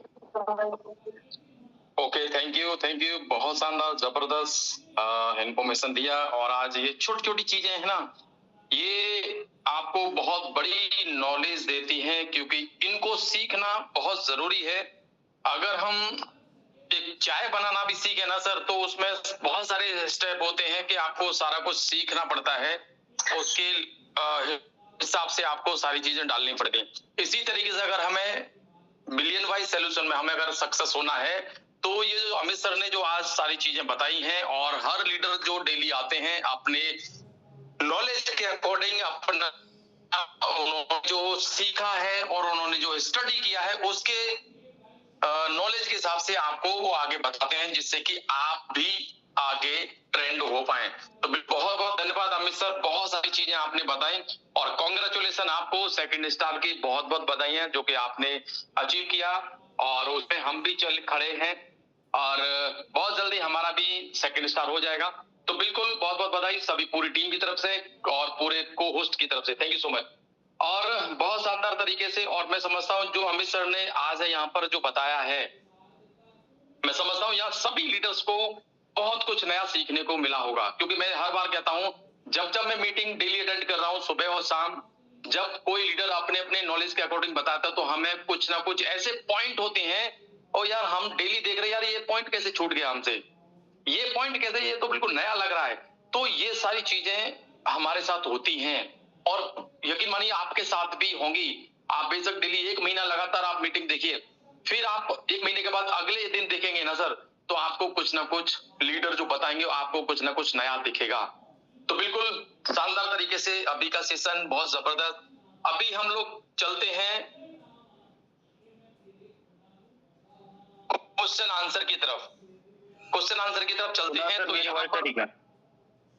Okay, thank you. बहुत शानदार, जबरदस्त इंफॉर्मेशन दिया। और आज ये छोटी छोटी चीजें हैं ना, ये आपको बहुत बड़ी नॉलेज देती हैं, क्योंकि इनको सीखना बहुत जरूरी है। अगर हम एक चाय बनाना भी सीखे ना सर, तो उसमें बहुत सारे स्टेप होते हैं कि आपको सारा कुछ सीखना पड़ता है, उसके हिसाब से आपको सारी चीजें डालनी पड़ती हैं। इसी तरीके से अगर हमें बिलियन वाइज सॉल्यूशन में हमें अगर सक्सेस होना है, तो ये जो अमित सर ने जो आज सारी चीजें बताई हैं, और हर लीडर जो डेली आते हैं अपने नॉलेज के अकॉर्डिंग अपना उन्होंने जो सीखा है और उन्होंने जो स्टडी किया है उसके नॉलेज के हिसाब से आपको वो आगे बताते हैं, जिससे कि आप भी आगे ट्रेंड हो पाए। तो बहुत बहुत धन्यवाद अमित सर, बहुत सारी चीजें आपने बताई और कांग्रेचुलेशन आपको, सेकंड स्टार की बहुत बहुत बधाई है जो कि आपने अचीव किया और उसमें हम भी चल खड़े हैं और बहुत जल्दी हमारा भी सेकंड स्टार हो जाएगा। तो बिल्कुल बहुत बहुत बधाई सभी पूरी टीम की तरफ से और पूरे को होस्ट की तरफ से। Thank you so much. और बहुत शानदार तरीके से, और मैं समझता हूँ जो अमित सर ने आज यहाँ पर जो बताया है, मैं समझता हूँ यहाँ सभी लीडर्स को बहुत कुछ नया सीखने को मिला होगा। क्योंकि मैं हर बार कहता हूँ, जब जब मैं मीटिंग डेली अटेंड कर रहा हूँ सुबह और शाम, जब कोई लीडर अपने अपने नॉलेज के अकॉर्डिंग बताता है तो हमें कुछ ना कुछ ऐसे पॉइंट होते हैं, और यार हम डेली देख रहे हैं यार ये पॉइंट कैसे छूट गया हमसे, ये पॉइंट कैसे, ये तो बिल्कुल नया लग रहा है। तो ये सारी चीजें हमारे साथ होती हैं और यकीन मानिए आपके साथ भी होंगी। आप बेशक डेली 1 महीना लगातार आप मीटिंग देखिए, फिर आप 1 महीने के बाद अगले दिन देखेंगे ना सर, तो आपको कुछ ना कुछ लीडर जो बताएंगे आपको कुछ ना कुछ नया दिखेगा। तो बिल्कुल शानदार तरीके से अभी का सेशन बहुत जबरदस्त। अभी हम लोग चलते हैं क्वेश्चन आंसर की तरफ। क्वेश्चन आंसर की तरफ चलते हैं तो यहाँ पर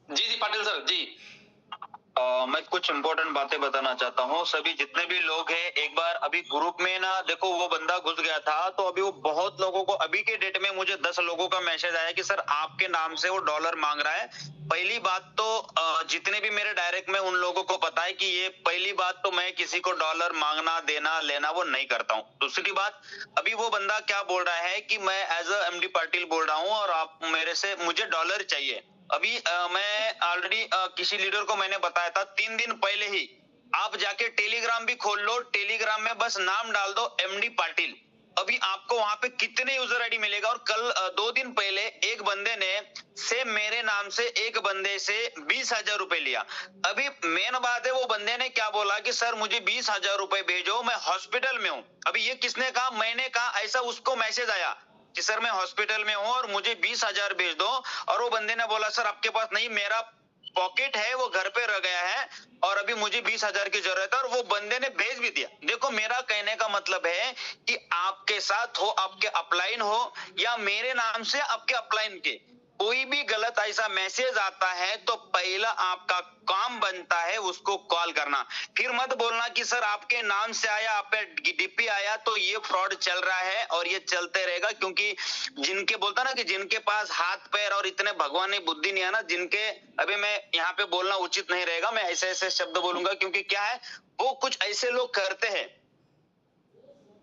जी पाटिल सर जी। मैं कुछ इम्पोर्टेंट बातें बताना चाहता हूँ। सभी जितने भी लोग हैं, एक बार अभी ग्रुप में ना देखो, वो बंदा घुस गया था, तो अभी वो बहुत लोगों को, अभी के डेट में मुझे 10 लोगों का मैसेज आया कि सर आपके नाम से वो डॉलर मांग रहा है। पहली बात तो जितने भी मेरे डायरेक्ट में उन लोगों को पता है कि ये पहली बात तो मैं किसी को डॉलर मांगना देना लेना वो नहीं करता हूँ। दूसरी बात, अभी वो बंदा क्या बोल रहा है कि मैं एज अ MD पाटिल बोल रहा हूँ और आप मेरे से, मुझे डॉलर चाहिए। अभी मैं ऑलरेडी किसी लीडर को मैंने बताया था 3 दिन पहले ही, आप जाके टेलीग्राम भी खोल लो, टेलीग्राम में बस नाम डाल दो MD पाटिल, अभी आपको वहां पे कितने यूजर आईडी मिलेगा। और कल 2 दिन पहले एक बंदे ने सेम मेरे नाम से एक बंदे से 20,000 रुपए लिया। अभी मेन बात है, वो बंदे ने क्या बोला कि सर मुझे 20,000 रुपए भेजो, मैं हॉस्पिटल में हूँ। अभी ये किसने कहा? मैंने कहा। ऐसा उसको मैसेज आया कि सर मैं हॉस्पिटल में हूँ और मुझे 20,000 भेज दो। और वो बंदे ने बोला सर आपके पास नहीं, मेरा पॉकेट है वो घर पे रह गया है और अभी मुझे 20,000 की जरूरत है, और वो बंदे ने भेज भी दिया। देखो मेरा कहने का मतलब है कि आपके साथ हो, आपके अपलाइन हो या मेरे नाम से आपके अपलाइन के, कोई भी गलत ऐसा मैसेज आता है तो पहला आपका काम बनता है उसको कॉल करना। फिर मत बोलना कि सर आपके नाम से आया, आप पे DP आया तो ये फ्रॉड चल रहा है और ये चलते रहेगा। क्योंकि जिनके बोलता ना कि जिनके पास हाथ पैर और इतने भगवान ने बुद्धि नहीं है ना, जिनके, अभी मैं यहाँ पे बोलना उचित नहीं रहेगा, मैं ऐसे ऐसे शब्द बोलूंगा क्योंकि क्या है, वो कुछ ऐसे लोग करते हैं।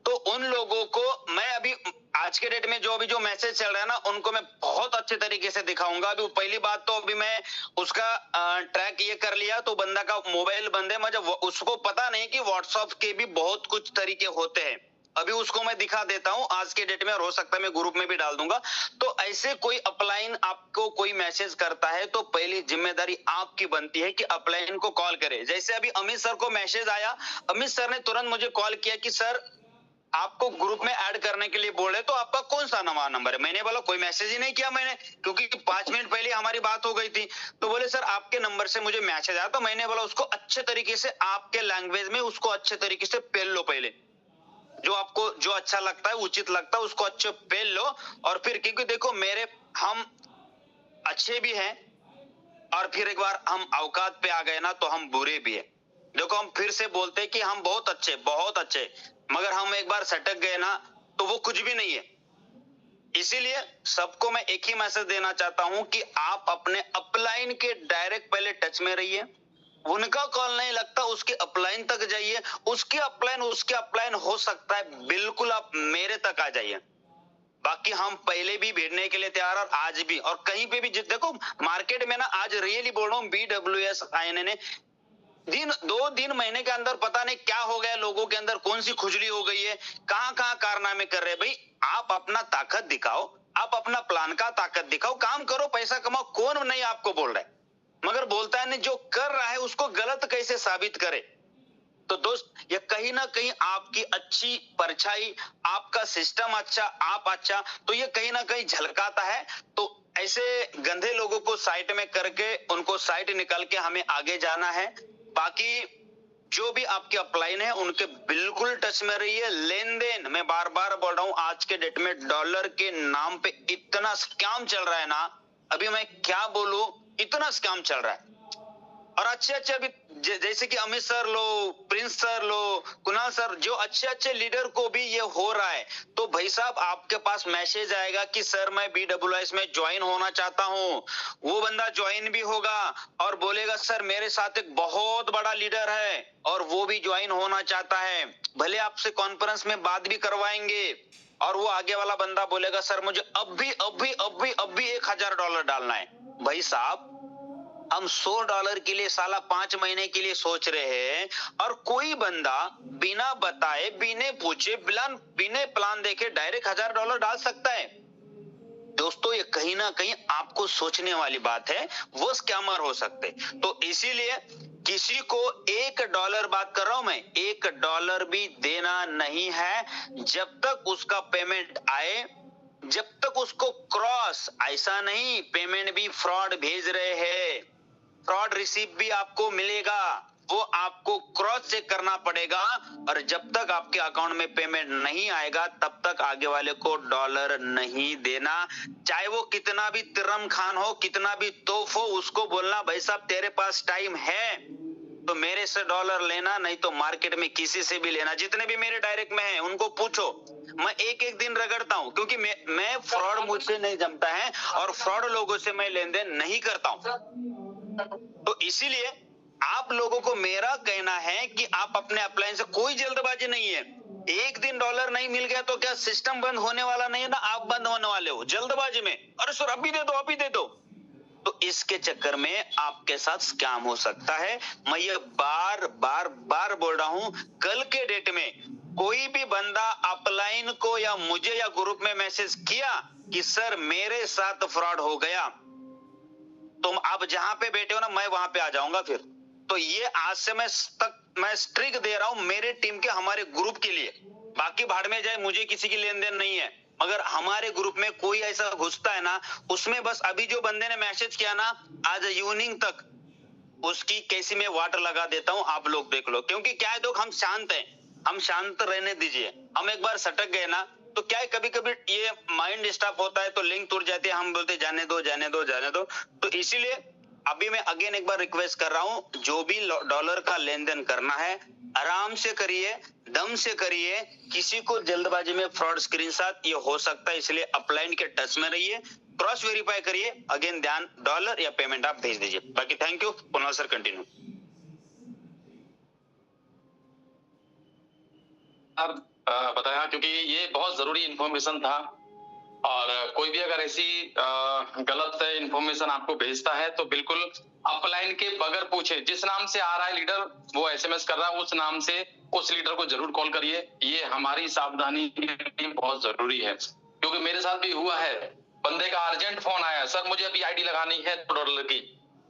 तो उन लोगों को मैं अभी आज के डेट में जो मैसेज चल रहा है ना, उनको मैं बहुत अच्छे तरीके से दिखाऊंगा। अभी पहली बात तो अभी मैं उसका ट्रैक ये कर लिया, तो बंदा का मोबाइल बंद है, मुझे उसको पता नहीं कि व्हाट्सएप के भी बहुत कुछ तरीके होते हैं। अभी उसको मैं दिखा देता हूं आज के डेट में, और हो सकता है मैं ग्रुप में भी डाल दूंगा। तो ऐसे कोई अपलाइन आपको कोई मैसेज करता है तो पहली जिम्मेदारी आपकी बनती है कि अपलाइन को कॉल करे। जैसे अभी अमित सर को मैसेज आया, अमित सर ने तुरंत मुझे कॉल किया कि सर आपको ग्रुप में ऐड करने के लिए बोले, तो आपका कौन सा नवा नंबर है? मैंने बोला कोई मैसेज ही नहीं किया मैंने, क्योंकि 5 मिनट पहले हमारी बात हो गई थी। तो बोले सर आपके नंबर से मुझे मैसेज आया। तो मैंने बोला उसको अच्छे तरीके से आपके लैंग्वेज में उसको अच्छे तरीके से पेल लो, पहले जो आपको जो अच्छा लगता है उचित लगता है उसको अच्छे पेल लो। और फिर क्योंकि देखो मेरे, हम अच्छे भी हैं और फिर एक बार हम औकात पे आ गए ना तो हम बुरे भी है। देखो हम फिर से बोलते हैं कि हम बहुत अच्छे, मगर हम एक बार सटक गए ना तो वो कुछ भी नहीं है। इसीलिए सबको मैं एक ही मैसेज देना चाहता हूं कि आप अपने अपलाइन के डायरेक्ट पहले टच में रहिए। उनका कॉल नहीं लगता उसके अपलाइन तक जाइए, उसके अपलाइन हो सकता है बिल्कुल आप मेरे तक आ जाइए। बाकी हम पहले भी भिड़ने के लिए तैयार और आज भी, और कहीं पे भी देखो मार्केट में ना, आज रियली बोल रहा हूँ, BWS INA ने 2 महीने के अंदर पता नहीं क्या हो गया, लोगों के अंदर कौन सी खुजली हो गई है, कहां कहां कारनामे कर रहे हैं। भाई आप अपना ताकत दिखाओ, आप अपना प्लान का ताकत दिखाओ, काम करो, पैसा कमाओ, कौन नहीं आपको बोल रहा है, मगर बोलता है नहीं जो कर रहा है उसको गलत कैसे साबित करे। तो दोस्त ये कहीं ना कहीं आपकी अच्छी परछाई, आपका सिस्टम अच्छा, आप अच्छा, तो ये कहीं ना कहीं झलकाता है। तो ऐसे गंदे लोगों को साइड में करके उनको साइड निकाल के हमें आगे जाना है। बाकी जो भी आपके अपलाइन है उनके बिल्कुल टच में रहिए। लेन देन, मैं बार बार बोल रहा हूं, आज के डेट में डॉलर के नाम पे इतना स्कैम चल रहा है ना, अभी मैं क्या बोलूं, इतना स्कैम चल रहा है। और अच्छे अभी जैसे कि अमित सर लो, प्रिंस सर लो, कुणाल सर, जो अच्छे लीडर को भी ये हो रहा है, तो भाई साहब आपके पास मैसेज आएगा कि सर मैं BWS में ज्वाइन होना चाहता हूँ। वो बंदा ज्वाइन भी होगा और बोलेगा सर मेरे साथ एक बहुत बड़ा लीडर है और वो भी ज्वाइन होना चाहता है, भले आपसे कॉन्फ्रेंस में बात भी करवाएंगे। और वो आगे वाला बंदा बोलेगा सर मुझे अभी 1,000 डॉलर डालना है। भाई साहब हम $100 के लिए साला 5 महीने के लिए सोच रहे हैं, और कोई बंदा बिना बताए, बिना पूछे, बिना प्लान देखे डायरेक्ट $1,000 डाल सकता है। दोस्तों ये कहीं ना कहीं आपको सोचने वाली बात है, वो स्कैमर हो सकते। तो इसीलिए किसी को $1 बात कर रहा हूं मैं, $1 भी देना नहीं है जब तक उसका पेमेंट आए, जब तक उसको क्रॉस, ऐसा नहीं पेमेंट भी फ्रॉड भेज रहे हैं, फ्रॉड रिसीव भी आपको मिलेगा, वो आपको क्रॉस चेक करना पड़ेगा। और जब तक आपके अकाउंट में पेमेंट नहीं आएगा तब तक आगे वाले को डॉलर नहीं देना। चाहे वो कितना भी तिरम खान हो, कितना भी तोफ हो, उसको बोलना भाई साहब तेरे पास टाइम है तो मेरे से डॉलर लेना, नहीं तो मार्केट में किसी से भी लेना। जितने भी मेरे डायरेक्ट में हैं उनको पूछो, मैं एक एक दिन रगड़ता हूं क्योंकि मैं फ्रॉड मुझसे नहीं जमता है और फ्रॉड लोगों से मैं लेन देन नहीं करता हूं। तो इसीलिए आप लोगों को मेरा कहना है कि आप अपने अप्लायंस से, कोई जल्दबाजी नहीं है। एक दिन डॉलर नहीं मिल गया तो क्या सिस्टम बंद होने वाला नहीं है ना, आप बंद होने वाले हो जल्दबाजी में, अरे सर अभी दे दो अभी दे दो। तो इसके चक्कर में आपके साथ स्कैम हो सकता है। मैं ये बार बार बार बोल रहा हूं, कल के डेट में कोई भी बंदा अपलाइन को या मुझे या ग्रुप में मैसेज किया कि सर मेरे साथ फ्रॉड हो गया, तुम आप जहां पे बैठे हो ना मैं वहां पे आ जाऊंगा फिर। तो ये आज से मैं स्ट्रिक दे रहा हूं मेरे टीम के, हमारे ग्रुप के लिए। बाकी भाड़ में जाए, मुझे किसी की लेन देन नहीं है, मगर हमारे ग्रुप में कोई ऐसा घुसता है ना, उसमें बस अभी जो बंदे ने मैसेज किया ना आज इवनिंग तक, उसकी कैसी मैं वाटर लगा देता हूं, आप लोग देख लो। क्योंकि क्या है, हम शांत हैं, हम शांत रहने दीजिए। हम एक बार सटक गए ना तो क्या है, कभी कभी ये माइंड डिस्टर्ब होता है तो लिंक टूट जाती है, हम बोलते जाने दो जाने दो जाने दो। तो इसीलिए अभी मैं अगेन एक बार रिक्वेस्ट कर रहा हूं, जो भी डॉलर का लेन देन करना है आराम से करिए, दम से करिए, किसी को जल्दबाजी में फ्रॉड स्क्रीनशॉट ये हो सकता है, इसलिए अपलाइन के टच में रहिए, क्रॉस वेरीफाई करिए, अगेन ध्यान डॉलर या पेमेंट आप भेज दीजिए। बाकी thank you. Kunal sir continue. बताया, क्योंकि ये बहुत जरूरी इंफॉर्मेशन था। और कोई भी अगर ऐसी गलत इंफॉर्मेशन आपको भेजता है तो बिल्कुल अपलाइन के बगैर पूछे, जिस नाम से आ रहा है लीडर, वो एसएमएस कर रहा है, उस नाम से उस लीडर को जरूर कॉल करिए। ये हमारी सावधानी बहुत जरूरी है, क्योंकि मेरे साथ भी हुआ है। बंदे का अर्जेंट फोन आया, सर मुझे अभी आईडी लगानी है $2 की,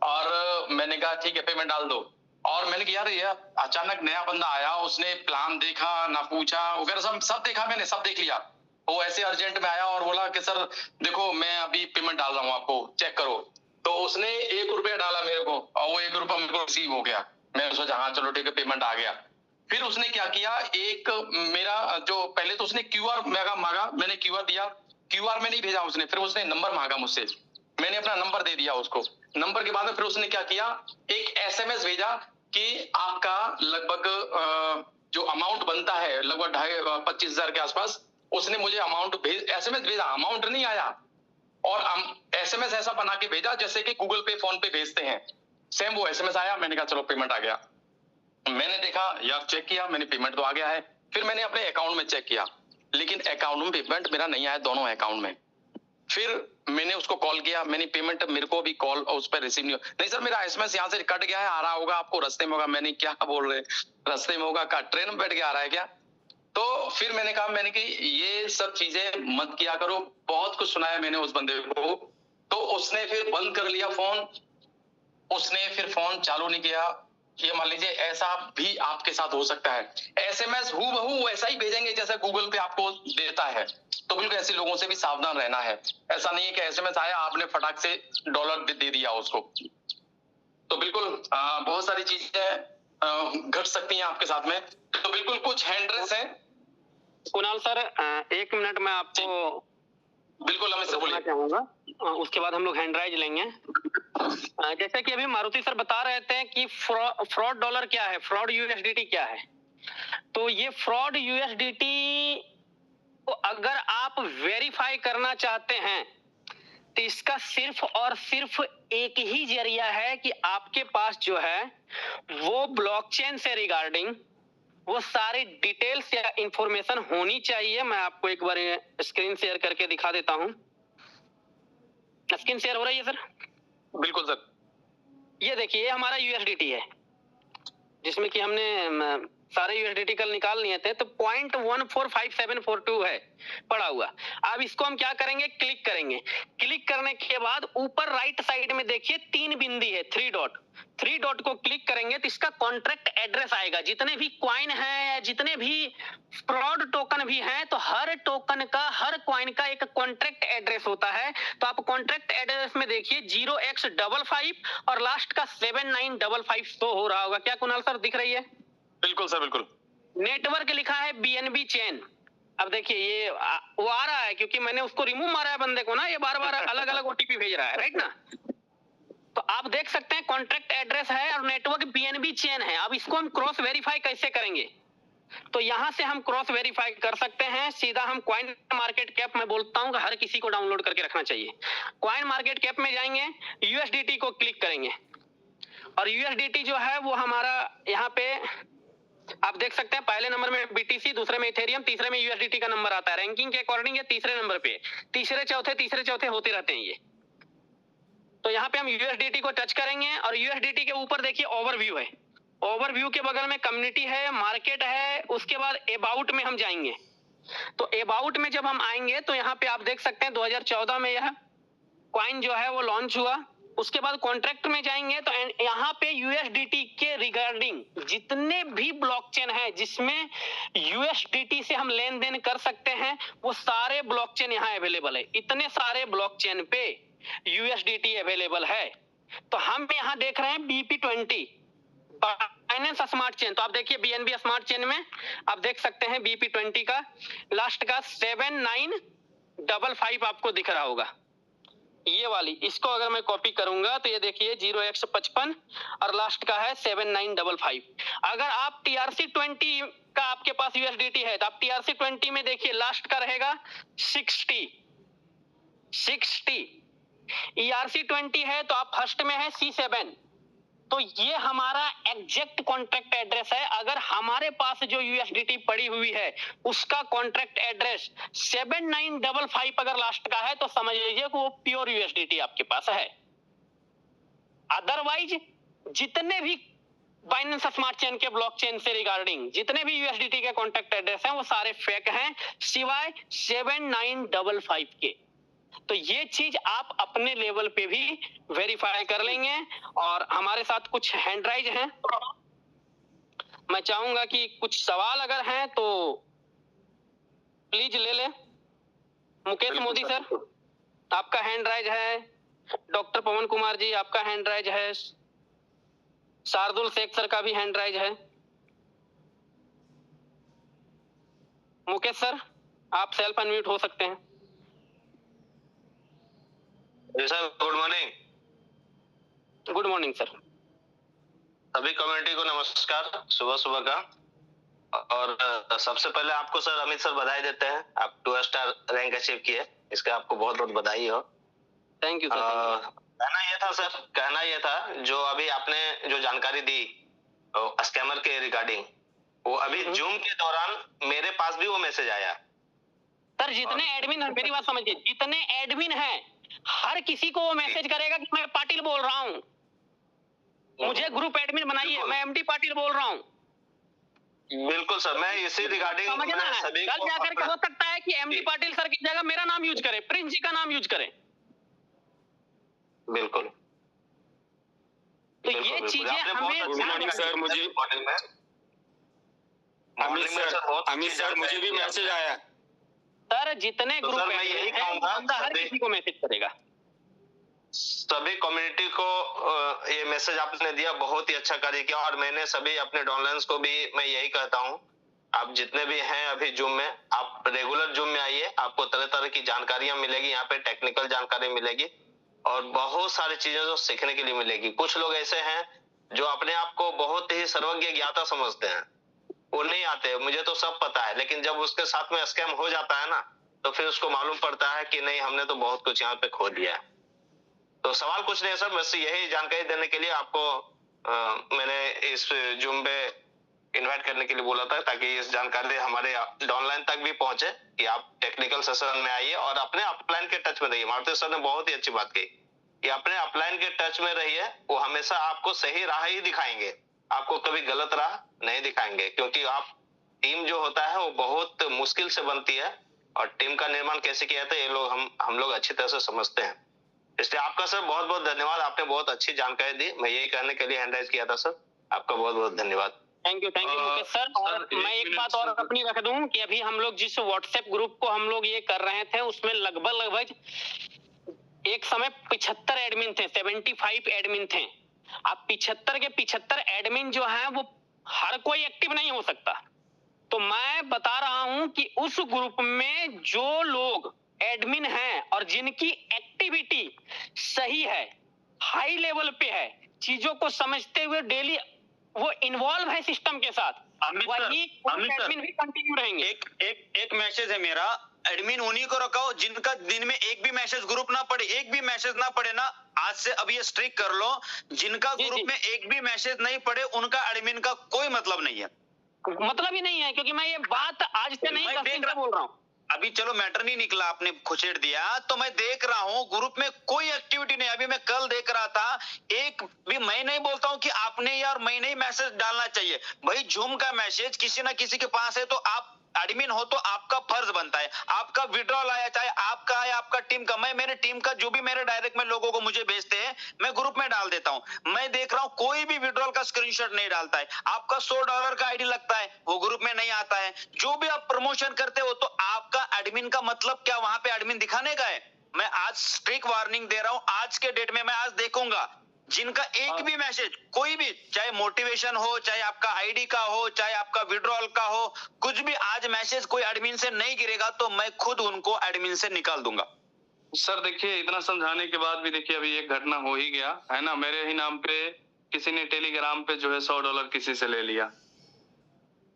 और मैंने कहा ठीक है पेमेंट डाल दो। और मैंने कहा यार, ये अचानक नया बंदा आया, उसने प्लान देखा ना पूछा वगैरह, सब देखा, मैंने सब देख लिया। वो ऐसे अर्जेंट में आया और बोला कि सर देखो मैं अभी पेमेंट डाल रहा हूँ, आपको चेक करो। तो उसने ₹1 डाला मेरे को, और वो ₹1 मेरे को रिसीव हो गया। मैंने सोचा हाँ चलो ठीक है, पेमेंट आ गया। फिर उसने क्या किया, एक मेरा जो पहले तो उसने क्यूआर मांगा, मैंने क्यूआर दिया, क्यूआर में नहीं भेजा उसने, फिर उसने नंबर मांगा मुझसे, मैंने अपना नंबर दे दिया उसको। नंबर के बाद में फिर उसने क्या किया, एक एसएमएस भेजा कि आपका लगभग जो अमाउंट बनता है लगभग 25,000 के आसपास, उसने मुझे अमाउंट एसएमएस भेजा, अमाउंट नहीं आया। और एसएमएस ऐसा बना के भेजा जैसे कि गूगल पे फोन पे भेजते हैं, सेम वो एसएमएस आया। मैंने कहा चलो पेमेंट आ गया। मैंने देखा यार, चेक किया, मैंने पेमेंट तो आ गया है। फिर मैंने अपने अकाउंट में चेक किया, लेकिन अकाउंट में पेमेंट मेरा नहीं आया, दोनों अकाउंट में। फिर मैंने उसको कॉल किया, मैंने पेमेंट, मेरे को भी कॉल उस पर रिसीव नहीं सर मेरा एसएमएस यहाँ से कट गया है, आ रहा होगा आपको रास्ते में होगा। मैंने क्या बोल रहे, रास्ते में होगा का, ट्रेन में बैठ के आ रहा है क्या? तो फिर मैंने कहा, मैंने कि ये सब चीजें मत किया करो। बहुत कुछ सुनाया मैंने उस बंदे को, तो उसने फिर बंद कर लिया फोन, उसने फिर फोन चालू नहीं किया। ये मान लीजिए ऐसा भी आपके साथ हो सकता है। एसएमएस हूबहू वैसा ही भेजेंगे जैसे गूगल पे आपको देता है, तो बिल्कुल ऐसे लोगों से भी सावधान रहना है। ऐसा नहीं है कि एसएमएस आया आपने फटाक से डॉलर दे दिया उसको। तो बिल्कुल बहुत सारी चीजें घट सकती हैं आपके साथ में। तो बिल्कुल कुछ हैंड्रेस हैं। कुणाल सर 1 मिनट में आपको बिल्कुल हमें से बोलिए चाहूंगा, उसके बाद हम लोग हैंडराइज लेंगे। जैसे कि अभी मारुति सर बता रहे थे कि फ्रॉड डॉलर क्या है, फ्रॉड यूएसडीटी क्या है। तो ये फ्रॉड यूएसडीटी को अगर आप वेरीफाई करना चाहते हैं तो इसका सिर्फ और सिर्फ एक ही जरिया है कि आपके पास जो है वो ब्लॉकचेन से रिगार्डिंग वो सारी डिटेल्स या इंफॉर्मेशन होनी चाहिए। मैं आपको एक बार स्क्रीन शेयर करके दिखा देता हूं। स्क्रीन शेयर हो रही है सर? बिल्कुल सर। ये देखिए, ये हमारा यूएसडीटी है जिसमें कि हमने सारे यूएसडीटी कल निकाल लिए थे, तो 0.145742 है पड़ा हुआ। अब इसको हम क्या करेंगे, क्लिक करेंगे। क्लिक करने के बाद ऊपर राइट साइड में देखिए 3 बिंदी है, 3 डॉट को क्लिक करेंगे तो इसका कॉन्ट्रैक्ट एड्रेस आएगा। जितने भी कॉइन है, जितने भी फ्रॉड टोकन भी हैं, तो हर टोकन का, हर कॉइन का एक कॉन्ट्रैक्ट एड्रेस होता है। तो आप कॉन्ट्रैक्ट एड्रेस में देखिए 0x55 और लास्ट का 7955 शो हो रहा होगा। क्या कुणाल सर दिख रही है? बिल्कुल सर, बिल्कुल। नेटवर्क लिखा है बीएनबी चेन। अब देखिए ये वो आ रहा है क्योंकि मैंने उसको रिमूव मारा है बंदे को ना, ये बार बार अलग अलग ओटीपी भेज रहा है, राइट ना। तो आप देख सकते हैं कॉन्ट्रैक्ट एड्रेस है और नेटवर्क बीएनबी चेन है। अब इसको हम क्रॉस वेरीफाई कैसे करेंगे? तो यहां से हम क्रॉस वेरीफाई कर सकते हैं। सीधा हम कॉइन मार्केट कैप में बोलता हूं कि हर किसी को डाउनलोड करके रखना चाहिए। कॉइन मार्केट कैप में जाएंगे, यूएसडीटी को क्लिक करेंगे और यूएसडीटी जो है वो हमारा यहाँ पे आप देख सकते हैं पहले नंबर में बीटीसी, दूसरे में इथेरियम, तीसरे में यूएसडीटी का नंबर आता है। रैंकिंग के अकॉर्डिंग ये तीसरे नंबर पे, तीसरे चौथे होते रहते हैं ये। तो यहाँ पे हम यूएसडीटी को टच करेंगे और यूएसडीटी के ऊपर देखिए ओवरव्यू है। ओवरव्यू के बगल में कम्युनिटी है, मार्केट है, उसके बाद अबाउट में हम जाएंगे। तो अबाउट में जब हम आएंगे तो यहाँ पे आप देख सकते हैं 2014 में यह कॉइन जो है वो लॉन्च हुआ। उसके बाद कॉन्ट्रैक्ट में जाएंगे तो यहाँ पे यूएसडीटी के रिगार्डिंग जितने भी ब्लॉकचेन है जिसमें यूएसडीटी से हम लेन देन कर सकते हैं, वो सारे ब्लॉकचेन यहाँ अवेलेबल है। इतने सारे ब्लॉकचेन पे यूएसडीटी अवेलेबल है। तो हम यहाँ देख रहे हैं BP20 बाइनेंस स्मार्ट चेन। तो आप देखिए बीएनबी स्मार्ट चेन में आप देख सकते हैं BP20 का लास्ट का 7955 आपको दिख रहा होगा। ये वाली, इसको अगर मैं कॉपी करूंगा तो ये देखिए 0x55 और लास्ट का है 7955। अगर आप TRC20 का आपके पास यूएसडीटी है तो आप TRC20 में देखिए लास्ट का रहेगा 60। ERC20 है तो आप फर्स्ट में है C7। तो ये हमारा एग्जैक्ट कॉन्ट्रैक्ट एड्रेस है। अगर हमारे पास जो यूएसडीटी पड़ी हुई है उसका कॉन्ट्रैक्ट एड्रेस 7955 अगर लास्ट का है तो समझ लीजिए कि वो प्योर यूएसडीटी आपके पास है। अदरवाइज जितने भी बाइनेंस स्मार्ट चेन के ब्लॉकचेन से रिगार्डिंग जितने भी यूएसडीटी के कॉन्ट्रैक्ट एड्रेस हैं वो सारे फेक हैं सिवाय 7955 के। तो ये चीज आप अपने लेवल पे भी वेरीफाई कर लेंगे। और हमारे साथ कुछ हैंड राइज हैं, मैं चाहूंगा कि कुछ सवाल अगर हैं तो प्लीज ले ले। मुकेश मोदी सर आपका हैंड राइज है, डॉक्टर पवन कुमार जी आपका हैंड राइज है, शार्दुल शेख सर का भी हैंड राइज है। मुकेश सर आप सेल्फ अनम्यूट हो सकते हैं। जी sir, good morning. Good morning sir. सभी कम्युनिटी को नमस्कार सुबह सुबह का। और सबसे पहले आपको सर अमित सर बधाई देते हैं, आप 2 स्टार रैंक अचीव किए, इसका आपको बहुत बहुत बधाई हो। Thank you sir. कहना ये था जो अभी आपने जो जानकारी दी स्कैमर के रिगार्डिंग, वो अभी जूम के दौरान मेरे पास भी वो मैसेज आया। सर जितने एडमिन है, मेरी बात समझिए, जितने एडमिन हैं हर किसी को वो मैसेज करेगा कि मैं पाटिल बोल रहा हूँ, मुझे ग्रुप एडमिन बनाइए, मैं एमडी पाटिल बोल रहा हूँ। बिल्कुल सर, मैं इसी रिगार्डिंग समझना है। कल जाकर के हो सकता है कि एमडी पाटिल सर की जगह मेरा नाम यूज करे, प्रिंस जी का नाम यूज करे। बिल्कुल। तो ये चीजें हमें अमित सर मुझे भी मैसेज आया। सर जितने ग्रुप हैं हर किसी को मैसेज करेगा। सभी कम्युनिटी को ये मैसेज आपने दिया, बहुत ही अच्छा कार्य किया। और मैंने सभी अपने डाउनलाइंस को भी मैं यही कहता हूँ, आप जितने भी हैं अभी जूम में, आप रेगुलर जूम में आइए, आपको तरह तरह की जानकारियां मिलेगी, यहाँ पे टेक्निकल जानकारी मिलेगी और बहुत सारी चीजें जो सीखने के लिए मिलेगी। कुछ लोग ऐसे हैं जो अपने आप को बहुत ही सर्वज्ञ ज्ञाता समझते हैं, वो नहीं आते, मुझे तो सब पता है, लेकिन जब उसके साथ में स्कैम हो जाता है ना तो फिर उसको मालूम पड़ता है कि नहीं, हमने तो बहुत कुछ यहाँ पे खो दिया है। तो सवाल कुछ नहीं है सर, बस यही जानकारी देने के लिए आपको मैंने इस जूम पे इनवाइट करने के लिए बोला था, ताकि इस जानकारी हमारे ऑनलाइन तक भी पहुंचे कि आप टेक्निकल सेशन में आइए और अपने अपलाइन के टच में रहिए। मारुति सर ने बहुत ही अच्छी बात कही कि अपने अपलाइन के टच में रहिए, वो हमेशा आपको सही राह ही दिखाएंगे। आपको कभी गलत राह नहीं दिखाएंगे, क्योंकि आप टीम जो होता है वो बहुत मुश्किल से बनती है और टीम का निर्माण कैसे किया जाता है ये लोग हम लोग अच्छी तरह से समझते हैं। इसलिए आपका सर बहुत बहुत धन्यवाद, आपने बहुत अच्छी जानकारी दी। मैं यही कहने के लिए हैंड राइज किया था सर, आपका बहुत बहुत धन्यवाद। Thank you Mukesh sir. और मैं एक बात और अपनी रख दूं कि अभी हम लोग जिस व्हाट्सएप ग्रुप को हम लोग ये कर रहे थे उसमें लगभग एक समय 75 एडमिन थे, 75 एडमिन थे। अब 75 के 75 एडमिन जो हैं वो हर कोई एक्टिव नहीं हो सकता। तो मैं बता रहा हूं कि उस ग्रुप में जो लोग एडमिन हैं और जिनकी एक्टिविटी सही है, हाई लेवल पे है, चीजों को समझते हुए डेली वो इन्वॉल्व है सिस्टम के साथ, वही एडमिन भी कंटिन्यू रहेंगे। एक मैसेज है मेरा, एडमिन उन्हीं को रखो जिनका दिन में एक भी मैसेज ग्रुप ना पड़े, एक भी मैसेज ना पड़े ना, आज से अब ये स्ट्रिक कर लो, जिनका ग्रुप में एक भी मैसेज नहीं पड़े उनका एडमिन का कोई मतलब नहीं है। मतलब ही नहीं है, क्योंकि मैं ये बात आज से नहीं बोल रहा हूँ। अभी चलो मैटर नहीं निकला, आपने खुचेड़ दिया, तो मैं देख रहा हूँ ग्रुप में कोई एक्टिविटी नहीं। अभी मैं कल देख रहा था, एक भी, मैं नहीं बोलता हूँ कि आपने यार मैं नहीं मैसेज डालना चाहिए भाई, जूम का मैसेज किसी ना किसी के पास है तो आप एडमिन हो तो आपका फर्ज बनता है, आपका विड्रॉल आया चाहे आपका है आपका टीम का, मैं मेरे टीम का जो भी मेरे डायरेक्ट में लोगों को मुझे भेजते हैं मैं ग्रुप में डाल देता हूं। मैं देख रहा हूं कोई भी विड्रॉल का स्क्रीनशॉट नहीं डालता है, आपका $100 का आईडी लगता है वो ग्रुप में नहीं आता है, जो भी आप प्रमोशन करते हो तो आपका एडमिन का मतलब क्या वहां पे एडमिन दिखाने का है। मैं आज स्ट्रिक्ट वार्निंग दे रहा हूं, आज के डेट में मैं आज देखूंगा जिनका एक भी मैसेज, कोई भी, चाहे मोटिवेशन हो, चाहे आपका आईडी का हो, चाहे आपका विड्रॉल का हो, कुछ भी आज मैसेज कोई एडमिन से नहीं गिरेगा तो मैं खुद उनको एडमिन से निकाल दूंगा। सर देखिए, इतना समझाने के बाद भी देखिए अभी एक घटना हो ही गया है ना, मेरे ही नाम पे किसी ने टेलीग्राम पे जो है $100 किसी से ले लिया।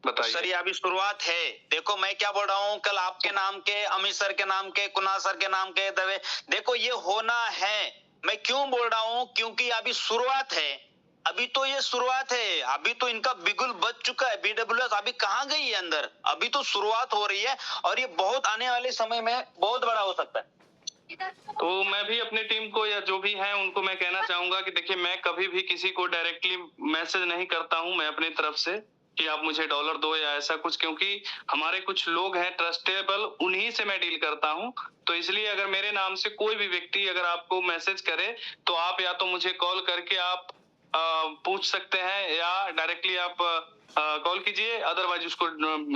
बताइए सर ये अभी शुरुआत है, देखो मैं क्या बोल रहा हूँ, कल आपके नाम के, अमित सर के नाम के, कुणाल सर के नाम के दवे, देखो ये होना है। मैं क्यों बोल रहा हूँ, क्योंकि अभी शुरुआत है, अभी तो ये शुरुआत है, अभी तो इनका बिगुल बच चुका है, BWS अभी कहाँ गई है अंदर, अभी तो शुरुआत हो रही है और ये बहुत आने वाले समय में बहुत बड़ा हो सकता है। तो मैं भी अपनी टीम को या जो भी है उनको मैं कहना चाहूंगा कि देखिए मैं कभी भी किसी को डायरेक्टली मैसेज नहीं करता हूं मैं अपनी तरफ से कि आप मुझे $1 दो या ऐसा कुछ, क्योंकि हमारे कुछ लोग हैं ट्रस्टेबल, उन्हीं से मैं डील करता हूं। तो इसलिए अगर मेरे नाम से कोई भी व्यक्ति अगर आपको मैसेज करे तो आप या तो मुझे कॉल करके आप पूछ सकते हैं या डायरेक्टली आप कॉल कीजिए, अदरवाइज उसको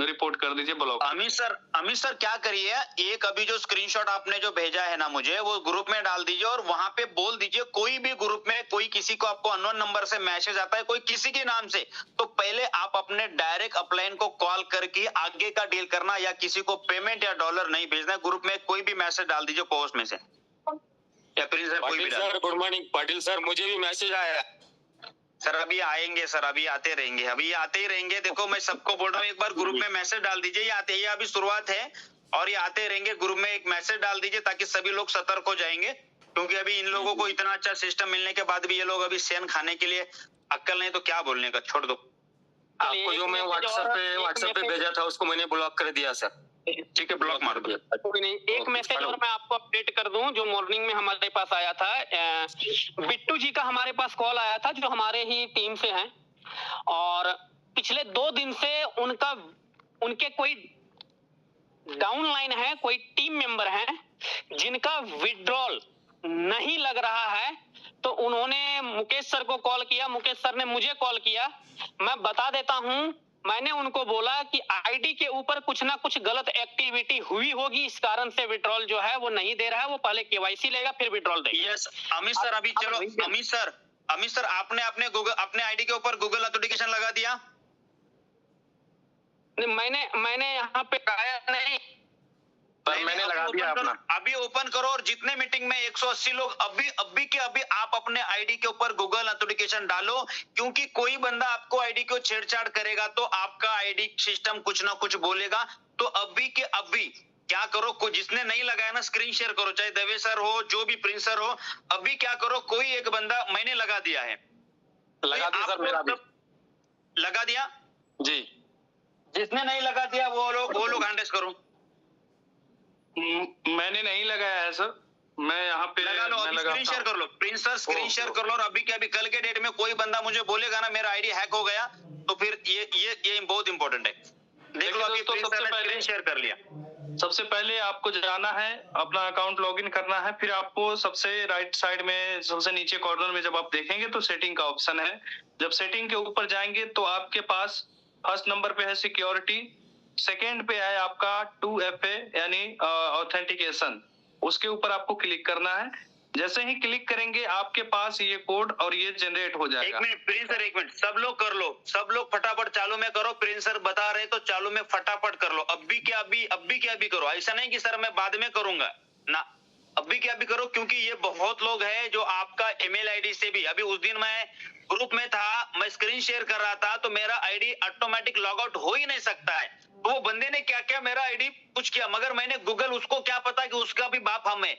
रिपोर्ट कर दीजिए, ब्लॉक। अमित सर क्या करिए, एक अभी जो स्क्रीनशॉट आपने जो भेजा है ना मुझे, वो ग्रुप में डाल दीजिए और वहां पे बोल दीजिए कोई भी ग्रुप में कोई किसी को आपको अननोन नंबर से मैसेज आता है कोई किसी के नाम से, तो पहले आप अपने डायरेक्ट अपलाइन को कॉल करके आगे का डील करना, या किसी को पेमेंट या डॉलर नहीं भेजना, ग्रुप में कोई भी मैसेज डाल दीजिए पोस्ट में से, या प्रिंस सर कोई भी डाल। Sir good morning Patil sir, मुझे भी मैसेज आया है सर। अभी आएंगे सर, अभी आते रहेंगे, अभी आते ही रहेंगे। देखो मैं सबको बोल रहा हूँ एक बार ग्रुप में मैसेज डाल दीजिए, ये आते ही, अभी शुरुआत है और ये आते रहेंगे। ग्रुप में एक मैसेज डाल दीजिए ताकि सभी लोग सतर्क हो जाएंगे, क्योंकि अभी इन लोगों को इतना अच्छा सिस्टम मिलने के बाद भी ये लोग अभी सेन खाने के लिए अक्कल नहीं तो क्या बोलने का, छोड़ दो। आपको जो मैं व्हाट्सएप पे भेजा था उसको मैंने ब्लॉक कर दिया सर। ठीक है, ब्लॉक मार दो। कोई नहीं, एक मैसेज और मैं आपको अपडेट कर दूं जो मॉर्निंग में हमारे पास आया था। बिट्टू जी का हमारे पास कॉल आया था जो हमारे ही टीम से हैं, और पिछले 2 दिन से उनके कोई डाउनलाइन है, कोई टीम मेंबर हैं जिनका विड्रॉल नहीं लग रहा है, तो उन्होंने मुकेश सर को कॉल किया, मुकेश सर ने मुझे कॉल किया। मैं बता देता हूं, मैंने उनको बोला कि आईडी के ऊपर कुछ ना कुछ गलत एक्टिविटी हुई होगी, इस कारण से विड्रॉल जो है वो नहीं दे रहा है, वो पहले केवाईसी लेगा फिर विड्रॉल देगा। यस अमित सर, अभी चलो अमित सर आपने अपने आईडी के ऊपर गूगल ऑथेंटिकेशन लगा दिया? मैंने यहाँ पे आया नहीं, मैंने लगा दिया अपना। अभी ओपन करो और जितने मीटिंग में 180 लोग अभी के अभी आप अपने आईडी के ऊपर गूगल ऑथेंटिकेशन डालो, क्योंकि कोई बंदा आपको आईडी को छेड़छाड़ करेगा तो आपका आईडी सिस्टम कुछ ना कुछ बोलेगा। तो अभी के अभी क्या करो, कोई जिसने नहीं लगाया ना स्क्रीन शेयर करो, चाहे दवे सर हो, जो भी प्रिंस सर हो, अभी क्या करो, कोई एक बंदा, मैंने लगा दिया है, लगा दिया सर, मेरा भी लगा दिया जी। जिसने नहीं लगा दिया वो लोग हैंडल्स करो। मैंने नहीं लगाया है सर। मैं यहाँ पे लगा लो, अभी स्क्रीन शेयर कर लो प्रिंस सर, स्क्रीन शेयर कर लो। और अभी के अभी कल के डेट में कोई बंदा मुझे बोलेगा ना मेरा आईडी हैक हो गया, तो फिर ये बहुत इंपॉर्टेंट है। देख लो अभी प्रिंस सर ने स्क्रीन शेयर कर लिया। सबसे पहले आपको जाना है, अपना अकाउंट लॉगिन करना है, फिर आपको सबसे राइट साइड में सबसे नीचे कॉर्नर में जब आप देखेंगे तो सेटिंग का ऑप्शन है। जब सेटिंग के ऊपर जाएंगे तो आपके पास फर्स्ट नंबर पे है सिक्योरिटी, सेकेंड पे है आपका 2FA यानी ऑथेंटिकेशन, उसके ऊपर आपको क्लिक करना है। जैसे ही क्लिक करेंगे आपके पास ये कोड और ये जनरेट हो जाएगा। एक मिनट प्रिंस सर, एक मिनट, सब लोग कर लो, सब लोग फटाफट चालू में करो। प्रिंस सर बता रहे तो चालू में फटाफट कर लो, अब भी क्या अभी करो। ऐसा नहीं कि सर मैं बाद में करूंगा ना, अभी क्या भी करो, क्योंकि ये बहुत लोग हैं जो आपका ईमेल आईडी से भी, अभी उस दिन मैं ग्रुप में था, मैं स्क्रीन शेयर कर रहा था तो मेरा आईडी ऑटोमेटिक लॉग आउट हो ही नहीं सकता है। तो वो बंदे ने क्या किया, मेरा आईडी कुछ किया, मगर मैंने गूगल, उसको क्या पता कि उसका भी बाप हम है,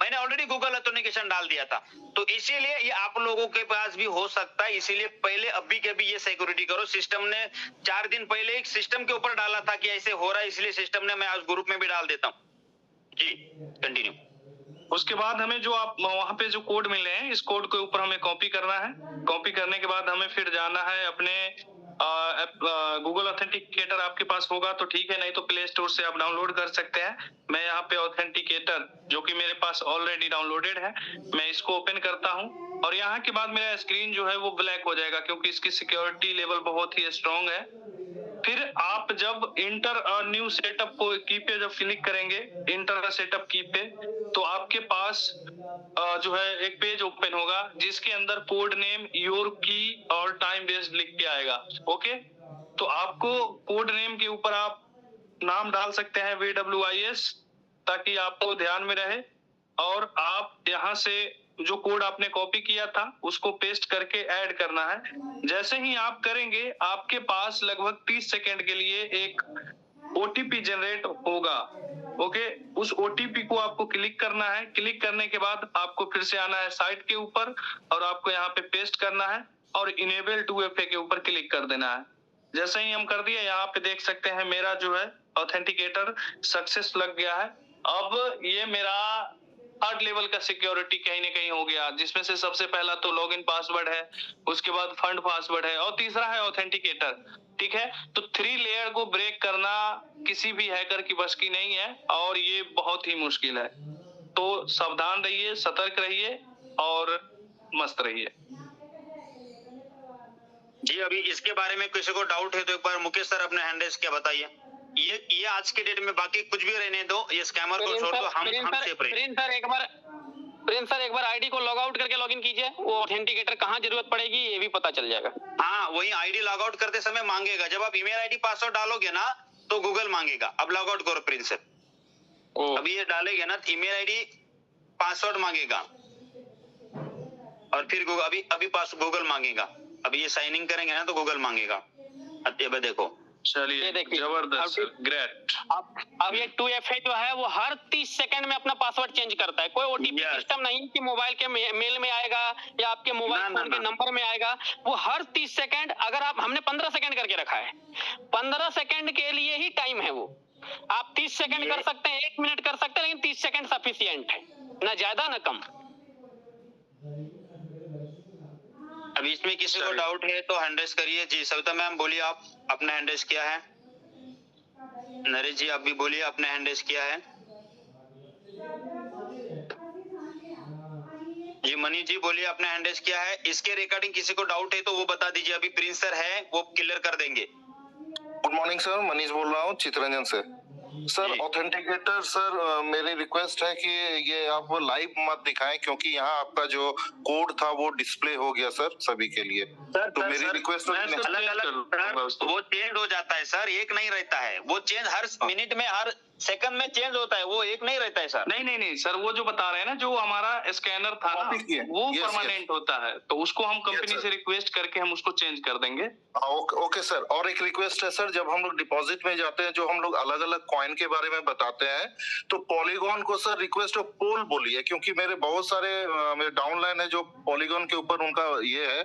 मैंने ऑलरेडी गूगल ऑथेंटिकेशन डाल दिया था। तो इसीलिए ये आप लोगों के पास भी हो सकता है, इसीलिए पहले अभी के अभी ये सिक्योरिटी करो। सिस्टम ने 4 दिन पहले एक सिस्टम के ऊपर डाला था कि ऐसे हो रहा है, इसलिए सिस्टम ने, मैं आज ग्रुप में भी डाल देता हूँ जी। कंटिन्यू। उसके बाद हमें जो आप वहाँ पे जो कोड मिले हैं, इस कोड के ऊपर हमें कॉपी करना है। कॉपी करने के बाद हमें फिर जाना है अपने गूगल ऑथेंटिकेटर आपके पास होगा तो ठीक है, नहीं तो प्ले स्टोर से आप डाउनलोड कर सकते हैं। मैं यहाँ पे ऑथेंटिकेटर जो कि मेरे पास ऑलरेडी डाउनलोडेड है, मैं इसको ओपन करता हूँ और यहाँ के बाद मेरा स्क्रीन जो है वो ब्लैक हो जाएगा क्योंकि इसकी सिक्योरिटी लेवल बहुत ही स्ट्रॉन्ग है। फिर आप जब इंटर न्यू सेटअप को की पे जब क्लिक करेंगे, इंटर सेटअप की पे, तो आपके पास जो है एक पेज ओपन होगा जिसके अंदर कोड नेम, योर की और टाइम बेस्ड लिख के आएगा। ओके, तो आपको कोड नेम के ऊपर आप नाम डाल सकते हैं VWIS ताकि आपको ध्यान में रहे, और आप यहाँ से जो कोड आपने कॉपी किया था उसको पेस्ट करके ऐड करना है। जैसे ही आप करेंगे आपके पास लगभग 30 सेकेंड के लिए एक OTP जनरेट होगा। ओके, उस OTP को आपको क्लिक करना है। क्लिक करने के बाद आपको फिर से आना है साइट के ऊपर और आपको यहाँ पे पेस्ट करना है और इनेबल 2FA के ऊपर क्लिक कर देना है। जैसे ही हम कर दिए, यहाँ पे देख सकते हैं मेरा जो है ऑथेंटिकेटर सक्सेस लग गया है। अब ये मेरा थर्ड लेवल का सिक्योरिटी कहीं ना कहीं हो गया, जिसमें से सबसे पहला तो लॉगिन पासवर्ड है, उसके बाद फंड पासवर्ड है और तीसरा है ऑथेंटिकेटर। ठीक है, तो 3 लेयर को ब्रेक करना किसी भी हैकर की बस की नहीं है और ये बहुत ही मुश्किल है। तो सावधान रहिए, सतर्क रहिए और मस्त रहिए जी। अभी इसके बारे में किसी को डाउट है तो एक बार मुकेश सर अपने हैंडल्स क्या बताइए। ये आज के डेट में, बाकी कुछ भी रहने दो, ये स्कैमर को छोड़ दो, हम सेफ रहेंगे। प्रिंस सर एक बार आईडी को लॉग आउट करके लॉगिन कीजिए, वो ऑथेंटिकेटर कहाँ जरूरत पड़ेगी ये भी पता चल जाएगा। हाँ, वही आईडी लॉग आउट करते समय मांगेगा, जब आप ईमेल आईडी पासवर्ड डालोगे ना तो गूगल मांगेगा। अब लॉग आउट करो प्रिंस सर, अभी ये डालेंगे ना ईमेल आईडी पासवर्ड मांगेगा और फिर अभी गूगल मांगेगा। अभी ये साइन इन करेंगे ना तो गूगल मांगेगा। अब देखो, चलिए जबरदस्त, ग्रेट। अब ये 2FA जो है वो हर 30 सेकंड में अपना पासवर्ड चेंज करता है। कोई OTP सिस्टम नहीं कि मोबाइल के मेल में आएगा या आपके मोबाइल फोन के नंबर में आएगा। वो हर 30 सेकंड, अगर आप, हमने 15 सेकंड करके रखा है, 15 सेकंड के लिए ही टाइम है वो। आप 30 सेकंड कर सकते हैं, 1 मिनट कर सकते हैं, लेकिन 30 सेकंड सफिशिएंट है, ना ज्यादा ना कम। अभी इसमें किसी को डाउट है तो हैंडल्स करिए। जी सविता मैम बोलिए, आप अपना हैंडल्स क्या है। नरेश जी आप भी बोलिए अपना हैंडल्स क्या है। जी मनीष जी बोलिए अपना हैंडल्स क्या है। इसके रिगार्डिंग किसी को डाउट है तो वो बता दीजिए, अभी प्रिंस सर है वो क्लियर कर देंगे। गुड मॉर्निंग सर, मनीष बोल रहा हूँ चित्ररंजन से। सर ऑथेंटिकेटर सर, मेरी रिक्वेस्ट है कि ये आप लाइव मत दिखाएं क्योंकि यहाँ आपका जो कोड था वो डिस्प्ले हो गया सर सभी के लिए। तो मेरी रिक्वेस्ट अलग वो चेंज हो जाता है सर, एक नहीं रहता है वो चेंज, हर मिनट में हर सेकंड में चेंज होता है, वो एक नहीं रहता है सर। नहीं सर, वो जो बता रहे हैं ना, जो हमारा स्कैनर था ना वो परमानेंट होता है, तो उसको हम कंपनी से रिक्वेस्ट करके हम उसको चेंज कर देंगे। ओके सर, और एक रिक्वेस्ट है सर, जब हम लोग डिपॉजिट में जाते हैं, जो हम लोग अलग अलग कॉइन के बारे में बताते हैं, तो पॉलीगॉन को सर रिक्वेस्ट ऑफ पोल बोलिए, क्योंकि मेरे बहुत सारे मेरे डाउनलाइन है जो पॉलीगॉन के ऊपर उनका ये है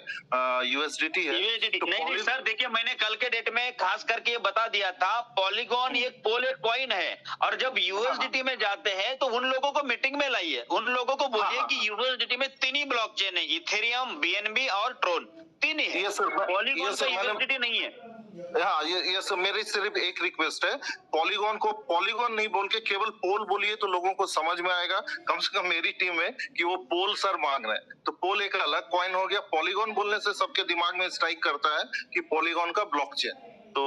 USDT है। तो नहीं सर, देखिए मैंने कल के डेट में खास करके बता दिया था, पॉलीगॉन एक पोल कॉइन है और जब यूएसडीटी में जाते हैं तो उन लोगों को मीटिंग में लाइए, उन लोगों को बोलिए कि यूएसडीटी में 3 ही ब्लॉकचेन है, इथेरियम, बीएनबी और ट्रोन, 3 ही है। पॉलीगॉन का यूएसडीटी नहीं है। हाँ, ये सब मेरी सिर्फ एक रिक्वेस्ट है, पॉलीगॉन को पॉलीगॉन नहीं बोल के केवल पोल बोलिए तो लोगों को समझ में आएगा। कम से कम मेरी टीम में कि वो पोल सर मांग रहे हैं, तो पोल एक अलग कॉइन हो गया। पॉलीगॉन बोलने से सबके दिमाग में स्ट्राइक करता है कि पॉलीगॉन का ब्लॉकचेन। तो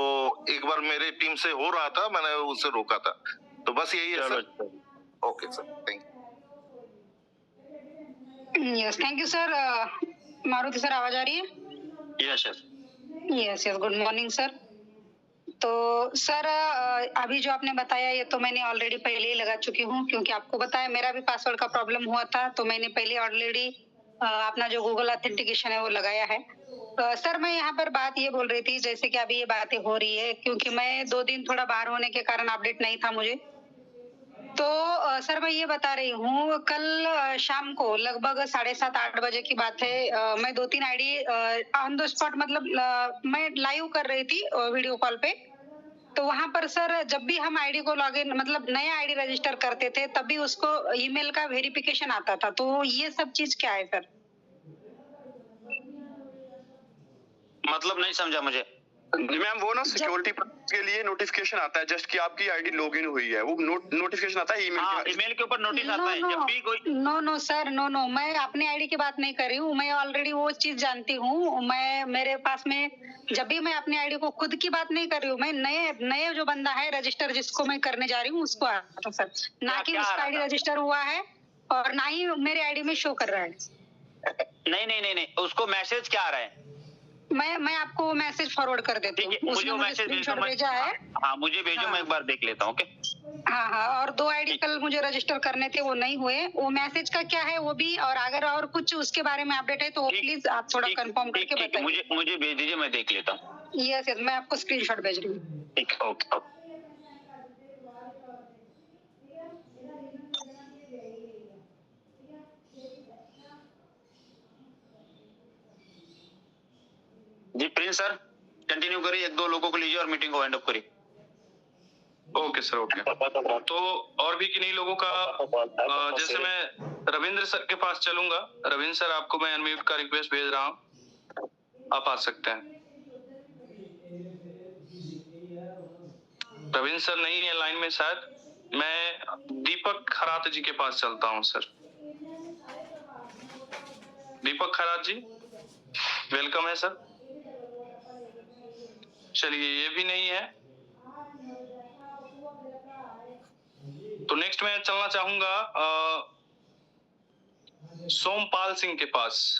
एक बार मेरे टीम से हो रहा था, मैंने उसे रोका था। तो बस यही है sir. Okay sir, thank you. Yes, thank you sir. Maruti sir, आवाज आ रही है? Yes sir. Yes yes, good morning sir. तो सर अभी जो आपने बताया ये तो मैंने ऑलरेडी पहले ही लगा चुकी हूँ, क्योंकि आपको बताया मेरा भी पासवर्ड का प्रॉब्लम हुआ था, तो मैंने पहले ऑलरेडी अपना जो गूगल ऑथेंटिकेशन है वो लगाया है। सर मैं यहाँ पर बात ये बोल रही थी, जैसे कि अभी ये बातें हो रही है, क्योंकि मैं 2 दिन थोड़ा बाहर होने के कारण अपडेट नहीं था मुझे। तो सर मैं ये बता रही हूँ, कल शाम को लगभग 7:30-8 बजे की बात है, मैं 2-3 आईडी ऑन द स्पॉट, मतलब मैं लाइव कर रही थी वीडियो कॉल पे। तो वहां पर सर जब भी हम आईडी को लॉगिन, मतलब नया आईडी रजिस्टर करते थे, तभी उसको ईमेल का वेरिफिकेशन आता था। तो ये सब चीज क्या है सर? मतलब नहीं समझा मुझे। मैम वो ना सिक्योरिटी के लिए नोटिफिकेशन आता है, जस्ट कि आपकी आईडी लॉगिन हुई है, वो नोटिफिकेशन आता है ईमेल के ऊपर नोटिस आता है जब भी कोई। नो सर, नो, मैं अपनी आईडी की बात नहीं कर रही हूँ। मैं ऑलरेडी वो चीज जानती हूँ। मैं मेरे पास में जब भी मैं अपनी आईडी को खुद की बात नहीं कर रही हूँ, मैं नए जो बंदा है रजिस्टर जिसको मैं करने जा रही हूँ उसको आ रहा था सर, ना कि उसका आईडी रजिस्टर हुआ है और ना ही मेरे आईडी में शो कर रहा है। नहीं, उसको मैसेज क्या आ रहा है? मैं आपको मैसेज फॉरवर्ड कर देती हूँ। मुझे मैसेज भेजा है। हाँ मुझे भेजो, मैं एक बार देख लेता हूँ। ओके। हाँ, और 2 आईडी कल मुझे रजिस्टर करने थे, वो नहीं हुए। वो मैसेज का क्या है वो भी, और अगर और कुछ उसके बारे में अपडेट है तो प्लीज आप थोड़ा कंफर्म करके बताइए। मुझे भेज दीजिए, मैं देख लेता हूँ। यस, मैं आपको स्क्रीनशॉट भेज रही हूँ। ठीक, ओके। जी प्रिंस सर, कंटिन्यू करिए, 1-2 लोगों को लीजिए और मीटिंग को वाइंड अप करिए। Okay sir, okay. तो और भी किन्हीं लोगों का, जैसे मैं रविंद्र सर के पास चलूंगा। रविंद्र सर, आपको मैं अनम्यूट का रिक्वेस्ट भेज रहा हूँ, आप आ सकते हैं। रविंद्र सर नहीं है लाइन में शायद। मैं दीपक खरात जी के पास चलता हूँ सर। दीपक खरात जी, वेलकम है सर। चलिए, ये भी नहीं है, तो नेक्स्ट मैं चलना चाहूंगा सोमपाल सिंह के पास।